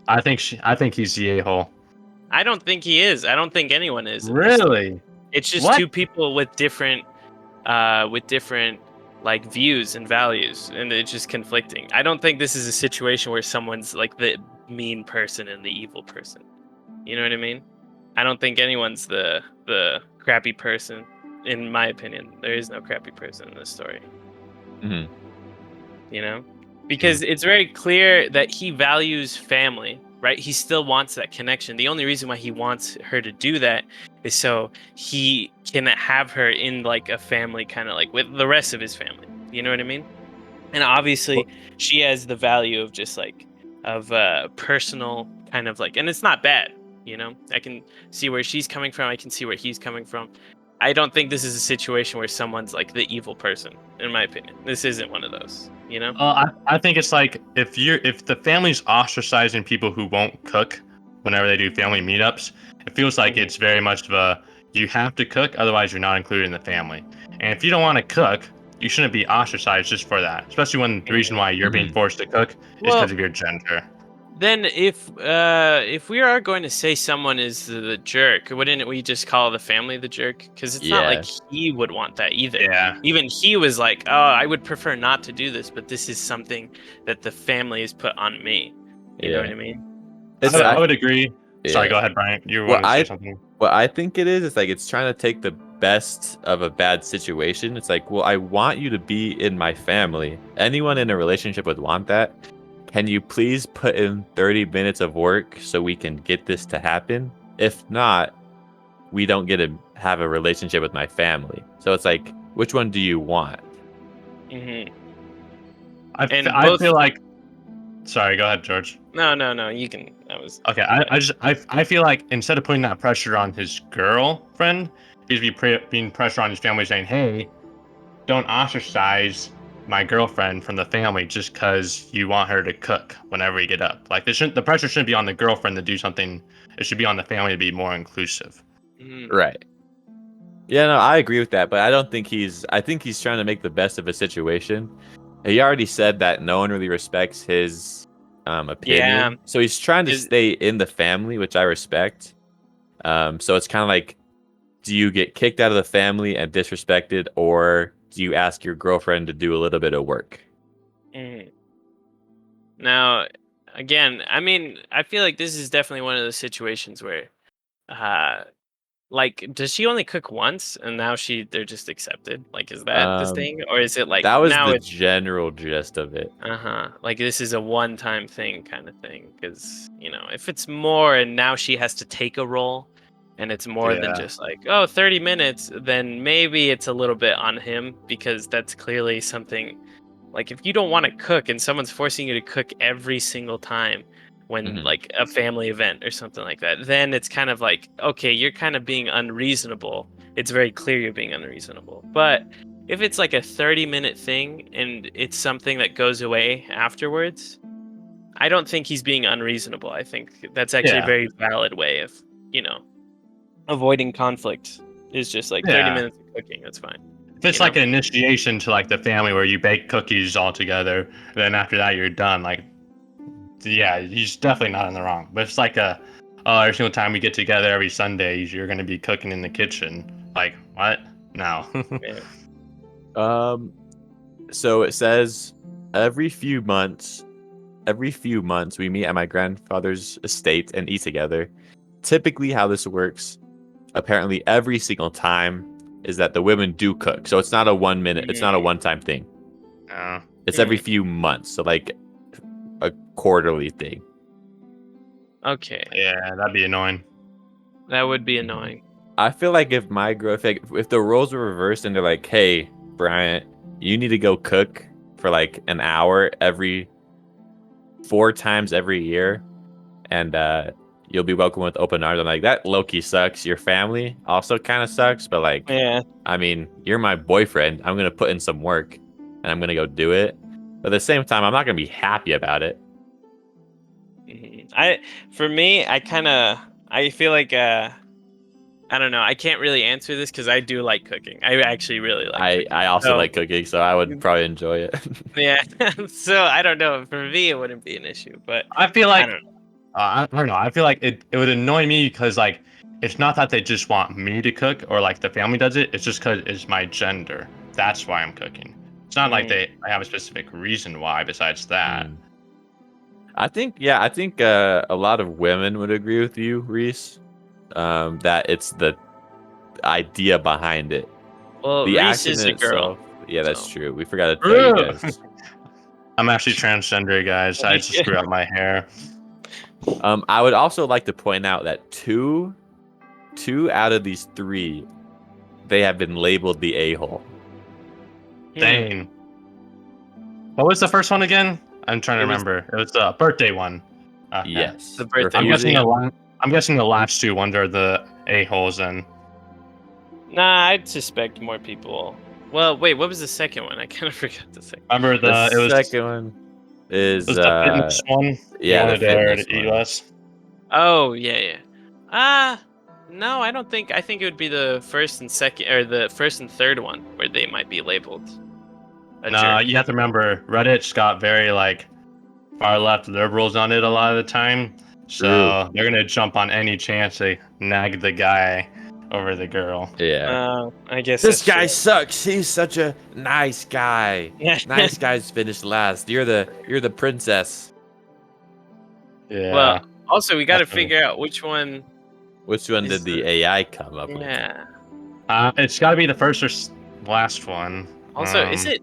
I think he's the a-hole. I don't think he is. I don't think anyone is. in this story. Really? It's just What? two people with different like views and values, and it's just conflicting. I don't think this is a situation where someone's like the mean person and the evil person. You know what I mean? I don't think anyone's the crappy person. In my opinion, there is no crappy person in this story. Mm-hmm. You know, because it's very clear that he values family, right? He still wants that connection. The only reason why he wants her to do that is so he can have her in like a family, kind of like with the rest of his family. You know what I mean? And obviously she has the value of just like of personal kind of like, and it's not bad. I can see where she's coming from. I can see where he's coming from. I don't think this is a situation where someone's like the evil person, in my opinion. This isn't one of those, I think it's like if the family's ostracizing people who won't cook whenever they do family meetups, it feels like it's very much of a you have to cook, otherwise you're not included in the family. And if you don't want to cook, you shouldn't be ostracized just for that. Especially when the reason why you're being forced to cook is because of your gender. Then if we are going to say someone is the jerk, wouldn't we just call the family the jerk? Because it's not like he would want that either. Yeah. Even he was like, oh, I would prefer not to do this, but this is something that the family has put on me. You know what I mean? I would agree. Yeah. Sorry, go ahead, Bryant. You wanted to say something. What I think it is like it's trying to take the best of a bad situation. It's like, well, I want you to be in my family. Anyone in a relationship would want that. Can you please put in 30 minutes of work so we can get this to happen? If not, we don't get to have a relationship with my family. So it's like, which one do you want? Mm-hmm. I both... feel like. Sorry, go ahead, George. No, you can. Okay, I feel like instead of putting that pressure on his girlfriend, he's being pressure on his family, saying, "Hey, don't ostracize my girlfriend from the family just because you want her to cook whenever you get up." Like, the pressure shouldn't be on the girlfriend to do something. It should be on the family to be more inclusive. Right. Yeah, no, I agree with that, but I think he's trying to make the best of a situation. He already said that no one really respects his opinion. Yeah. So he's trying to stay in the family, which I respect. So it's kind of like, do you get kicked out of the family and disrespected, or do you ask your girlfriend to do a little bit of work? Now, again, I mean, I feel like this is definitely one of those situations where, like, does she only cook once and now they're just accepted? Like, is that this thing, or is it like that was now the it's general gist of it? like this is a one-time thing kind of thing? Because if it's more and now she has to take a role, and it's more than just like 30 minutes, then maybe it's a little bit on him, because that's clearly something. Like, if you don't want to cook and someone's forcing you to cook every single time when like a family event or something like that, then it's kind of like, okay, you're kind of being unreasonable. It's very clear you're being unreasonable. But if it's like a 30-minute thing and it's something that goes away afterwards, I don't think he's being unreasonable. I think that's actually a very valid way of, avoiding conflict, is just like 30 minutes of cooking. That's fine. If it's like an initiation to like the family where you bake cookies all together, and then after that you're done, like, yeah, he's definitely not in the wrong. But it's like every single time we get together every Sunday, you're going to be cooking in the kitchen. Like, what? No. So it says every few months we meet at my grandfather's estate and eat together. Typically how this works, apparently every single time, is that the women do cook. So it's not a 1 minute, it's not a one-time thing. It's every few months, so like a quarterly thing. Okay. Yeah, that'd be annoying. That would be annoying. I feel like if the roles were reversed and they're like, hey, Bryant, you need to go cook for like an hour 4 times every year, and you'll be welcome with open arms. I'm like, that low-key sucks. Your family also kind of sucks, but like, I mean, you're my boyfriend. I'm gonna put in some work, and I'm gonna go do it. But at the same time, I'm not gonna be happy about it. For me, I feel like I don't know. I can't really answer this because I do like cooking. I actually really like cooking. I also like cooking, so I would probably enjoy it. Yeah. So I don't know. For me, it wouldn't be an issue, but I feel like I don't know. I don't know. I feel like it would annoy me because like it's not that they just want me to cook or like the family does it. It's just because it's my gender. That's why I'm cooking. It's not like I have a specific reason why besides that. I think a lot of women would agree with you, Reese, that it's the idea behind it. Well, The Reese action is in a girl. itself. Yeah, that's true. We forgot to tell you guys. I'm actually transgender, guys. I just grew out my hair. I would also like to point out that two out of these 3, they have been labeled the a-hole. Dang. What was the first one again? I'm trying to remember. It was the birthday one. Okay. Yes. The birthday. I'm guessing the last 2 ones are the a-holes and. Nah, I'd suspect more people. Well, wait, what was the second one? I kind of forgot the second. Remember the second one is the fitness one. Yeah, the fitness to eat less. Oh yeah. No, I don't think. I think it would be the first and second, or the first and third one, where they might be labeled a jerk. You have to remember Reddit's got very like far left liberals on it a lot of the time, so they're gonna jump on any chance to nag the guy over the girl. Yeah. I guess this guy sucks. He's such a nice guy. Yeah. Nice guys finish last. You're the princess. Yeah. Well, also we got to figure out which one. Which one did the AI come up with? Yeah. It's got to be the first or last one. Also, is it?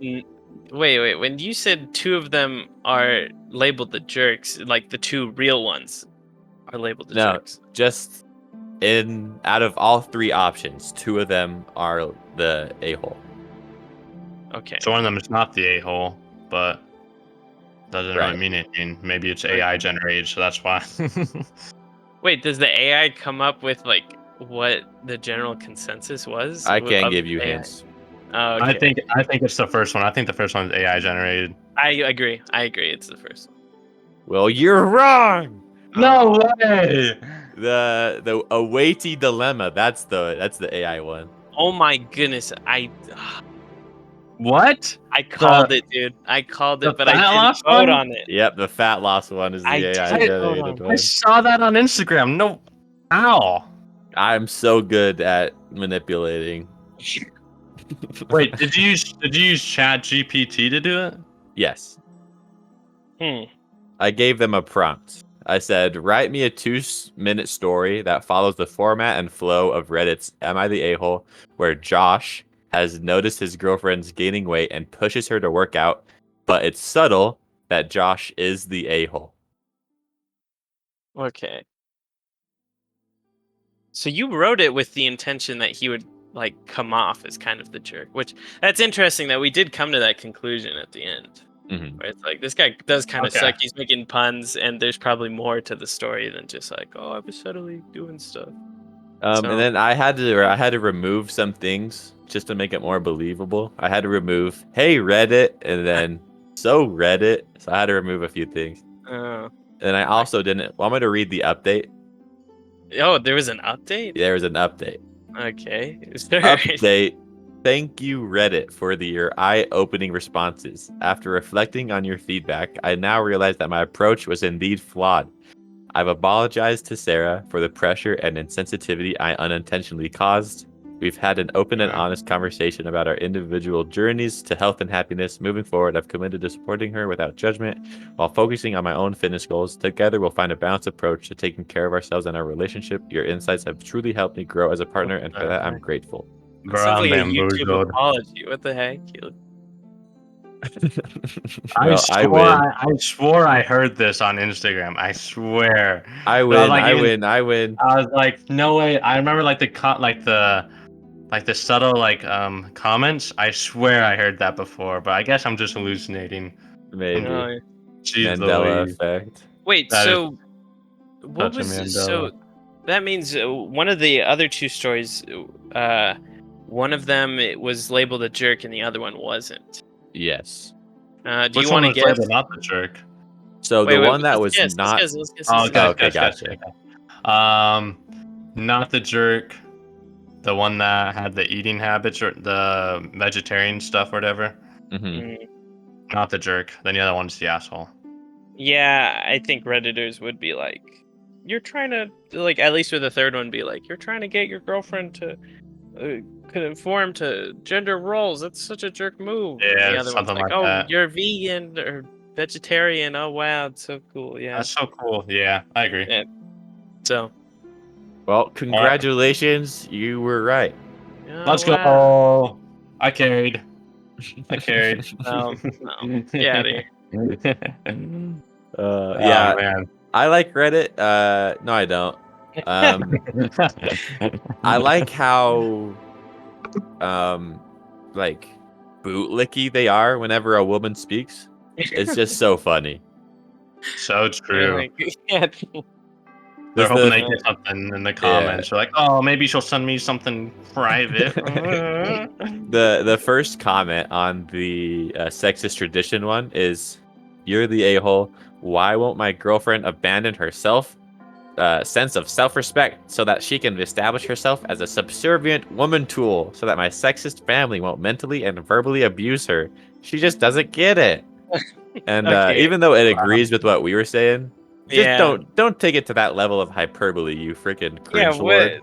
Wait. When you said two of them are labeled the jerks, like the two real ones are labeled the No, jerks. just out of all three options, two of them are the a-hole. Okay. So one of them is not the a-hole, but doesn't Right. really mean anything. Maybe it's AI generated, so that's why. Wait, does the AI come up with like what the general consensus was? I can't of give you AI? hints. Oh, okay. I think it's the first one. I think the first one is AI generated. I agree. It's the first one. Well, you're wrong. No way. The Awaity dilemma. That's the AI one. Oh my goodness! What? I called it, dude. I called the it, but I fat didn't loss vote one? on it. Yep, the fat loss one is the I AI did vote generated on I one. saw that on Instagram. No. Ow. I'm so good at manipulating. Wait, did you use Chat GPT to do it? Yes. Hmm. I gave them a prompt. I said, write me a 2-minute story that follows the format and flow of Reddit's Am I the A-hole, where Josh has noticed his girlfriend's gaining weight and pushes her to work out, but it's subtle that Josh is the a-hole. Okay. So you wrote it with the intention that he would like come off as kind of the jerk, which that's interesting that we did come to that conclusion at the end. Mm-hmm. Where it's like this guy does kind of Okay. suck. He's making puns, and there's probably more to the story than just like, oh, I was subtly doing stuff. And So- then I had to remove some things just to make it more believable. I had to remove, hey, Reddit, and then so Reddit. So I had to remove a few things. And I also didn't want me to read the update. Oh, there was an update? There was an update. Okay. Sure. Update. Thank you, Reddit, for your eye-opening responses. After reflecting on your feedback, I now realize that my approach was indeed flawed. I've apologized to Sarah for the pressure and insensitivity I unintentionally caused. We've had an open and honest conversation about our individual journeys to health and happiness. Moving forward, I've committed to supporting her without judgment while focusing on my own fitness goals. Together, we'll find a balanced approach to taking care of ourselves and our relationship. Your insights have truly helped me grow as a partner, and for that, I'm grateful. Bro, Sounds I'm like a YouTube bamboozled. apology. What the heck? Well, I win. I swore I heard this on Instagram. I swear. I But win. like, I even- win. I win. I was like, no way. I remember like the subtle comments. I swear I heard that before, but I guess I'm just hallucinating. Maybe. Jeez Mandela Louise. effect. Wait, That is so what such a was Mandela. so that means one of the other two stories one of them it was labeled a jerk and the other one wasn't. Yes. Do Which you one want to was guess? labeled not the jerk? So Wait, the wait, one that let's was guess, not. Let's guess. Oh, guess. Okay, gotcha. Not the jerk. The one that had the eating habits or the vegetarian stuff, or whatever. Mhm. Mm, Not the jerk. Then the other one's the asshole. yeah, I think Redditors would be like, you're trying to like at least with the third one be like, you're trying to get your girlfriend to conform to gender roles. That's such a jerk move. And Yeah, the other one's something like, like oh, that. you're vegan or vegetarian. Oh wow, it's so cool. Yeah. That's so cool. Yeah, I agree. Yeah. So. Well, congratulations. You were right. Oh, Let's wow. go. I carried. No. Get out of here. Yeah, man. I like Reddit. No, I don't. I like how, like, bootlicky they are whenever a woman speaks. It's just so funny. So true. Yeah. They're Does hoping the- they get something in the comments. They're like, oh, maybe she'll send me something private. The first comment on the sexist tradition one is, "You're the a-hole. Why won't my girlfriend abandon her sense of self-respect so that she can establish herself as a subservient woman tool so that my sexist family won't mentally and verbally abuse her? She just doesn't get it." And Okay. even though it agrees with what we were saying, just Yeah. don't take it to that level of hyperbole, you freaking Yeah, cringe lord.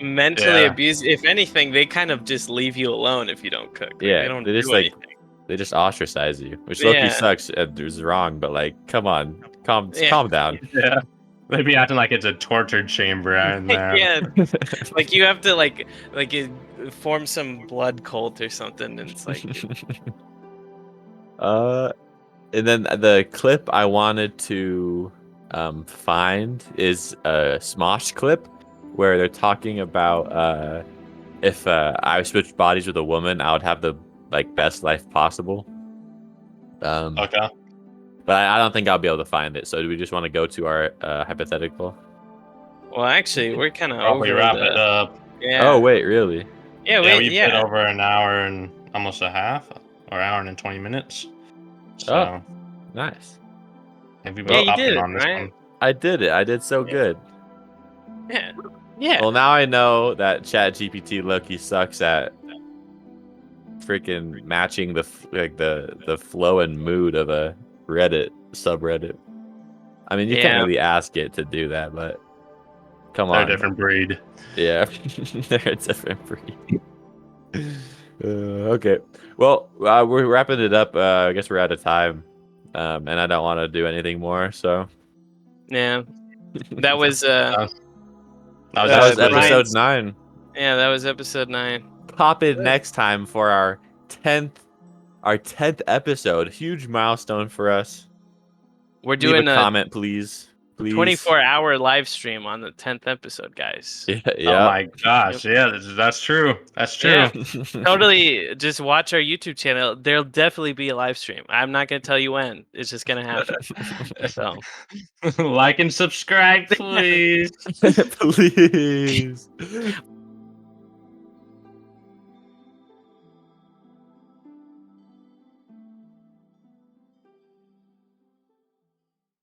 mentally Yeah. abuse. If anything, they kind of just leave you alone if you don't cook. Like, Yeah, they don't they just do anything. they just ostracize you, which low-key Yeah. sucks. It's wrong, but like, come on, calm down. Yeah. They be acting like it's a torture chamber in there. Yeah, like you have to like form some blood cult or something, and it's like, And then the clip I wanted to find is a Smosh clip where they're talking about if I switched bodies with a woman, I would have the best life possible. Okay. But I don't think I'll be able to find it. So do we just want to go to our hypothetical? well, actually, we're kind of Probably over wrap the. it up. Yeah. Oh wait, really? Yeah. Yeah, Wait. we've Yeah. been over an hour and almost a half, or hour and 20 minutes. So Oh, nice. have you Yeah, been you did talking it, on this right? one? I did it. I did so good. Yeah. Yeah. Well, now I know that ChatGPT Loki sucks at freaking matching the flow and mood of a Reddit subreddit. I mean, you can't Yeah. really ask it to do that, but come They're a on. different breed. Yeah, they're a different breed. Okay. Well, we're wrapping it up. I guess we're out of time, and I don't want to do anything more. So Yeah. That was That was that was excellent. episode Bryant's- 9. Yeah, that was episode 9. Pop in next time for our 10th episode. Huge milestone for us. We're Leave doing a a comment, please. 24-hour live stream on the 10th episode, guys. Yeah. Oh Yeah. my gosh, yeah, that's true. That's true. Yeah. Totally. Just watch our YouTube channel. There'll definitely be a live stream. I'm not gonna tell you when. It's just gonna happen. So Like and subscribe, please. Please.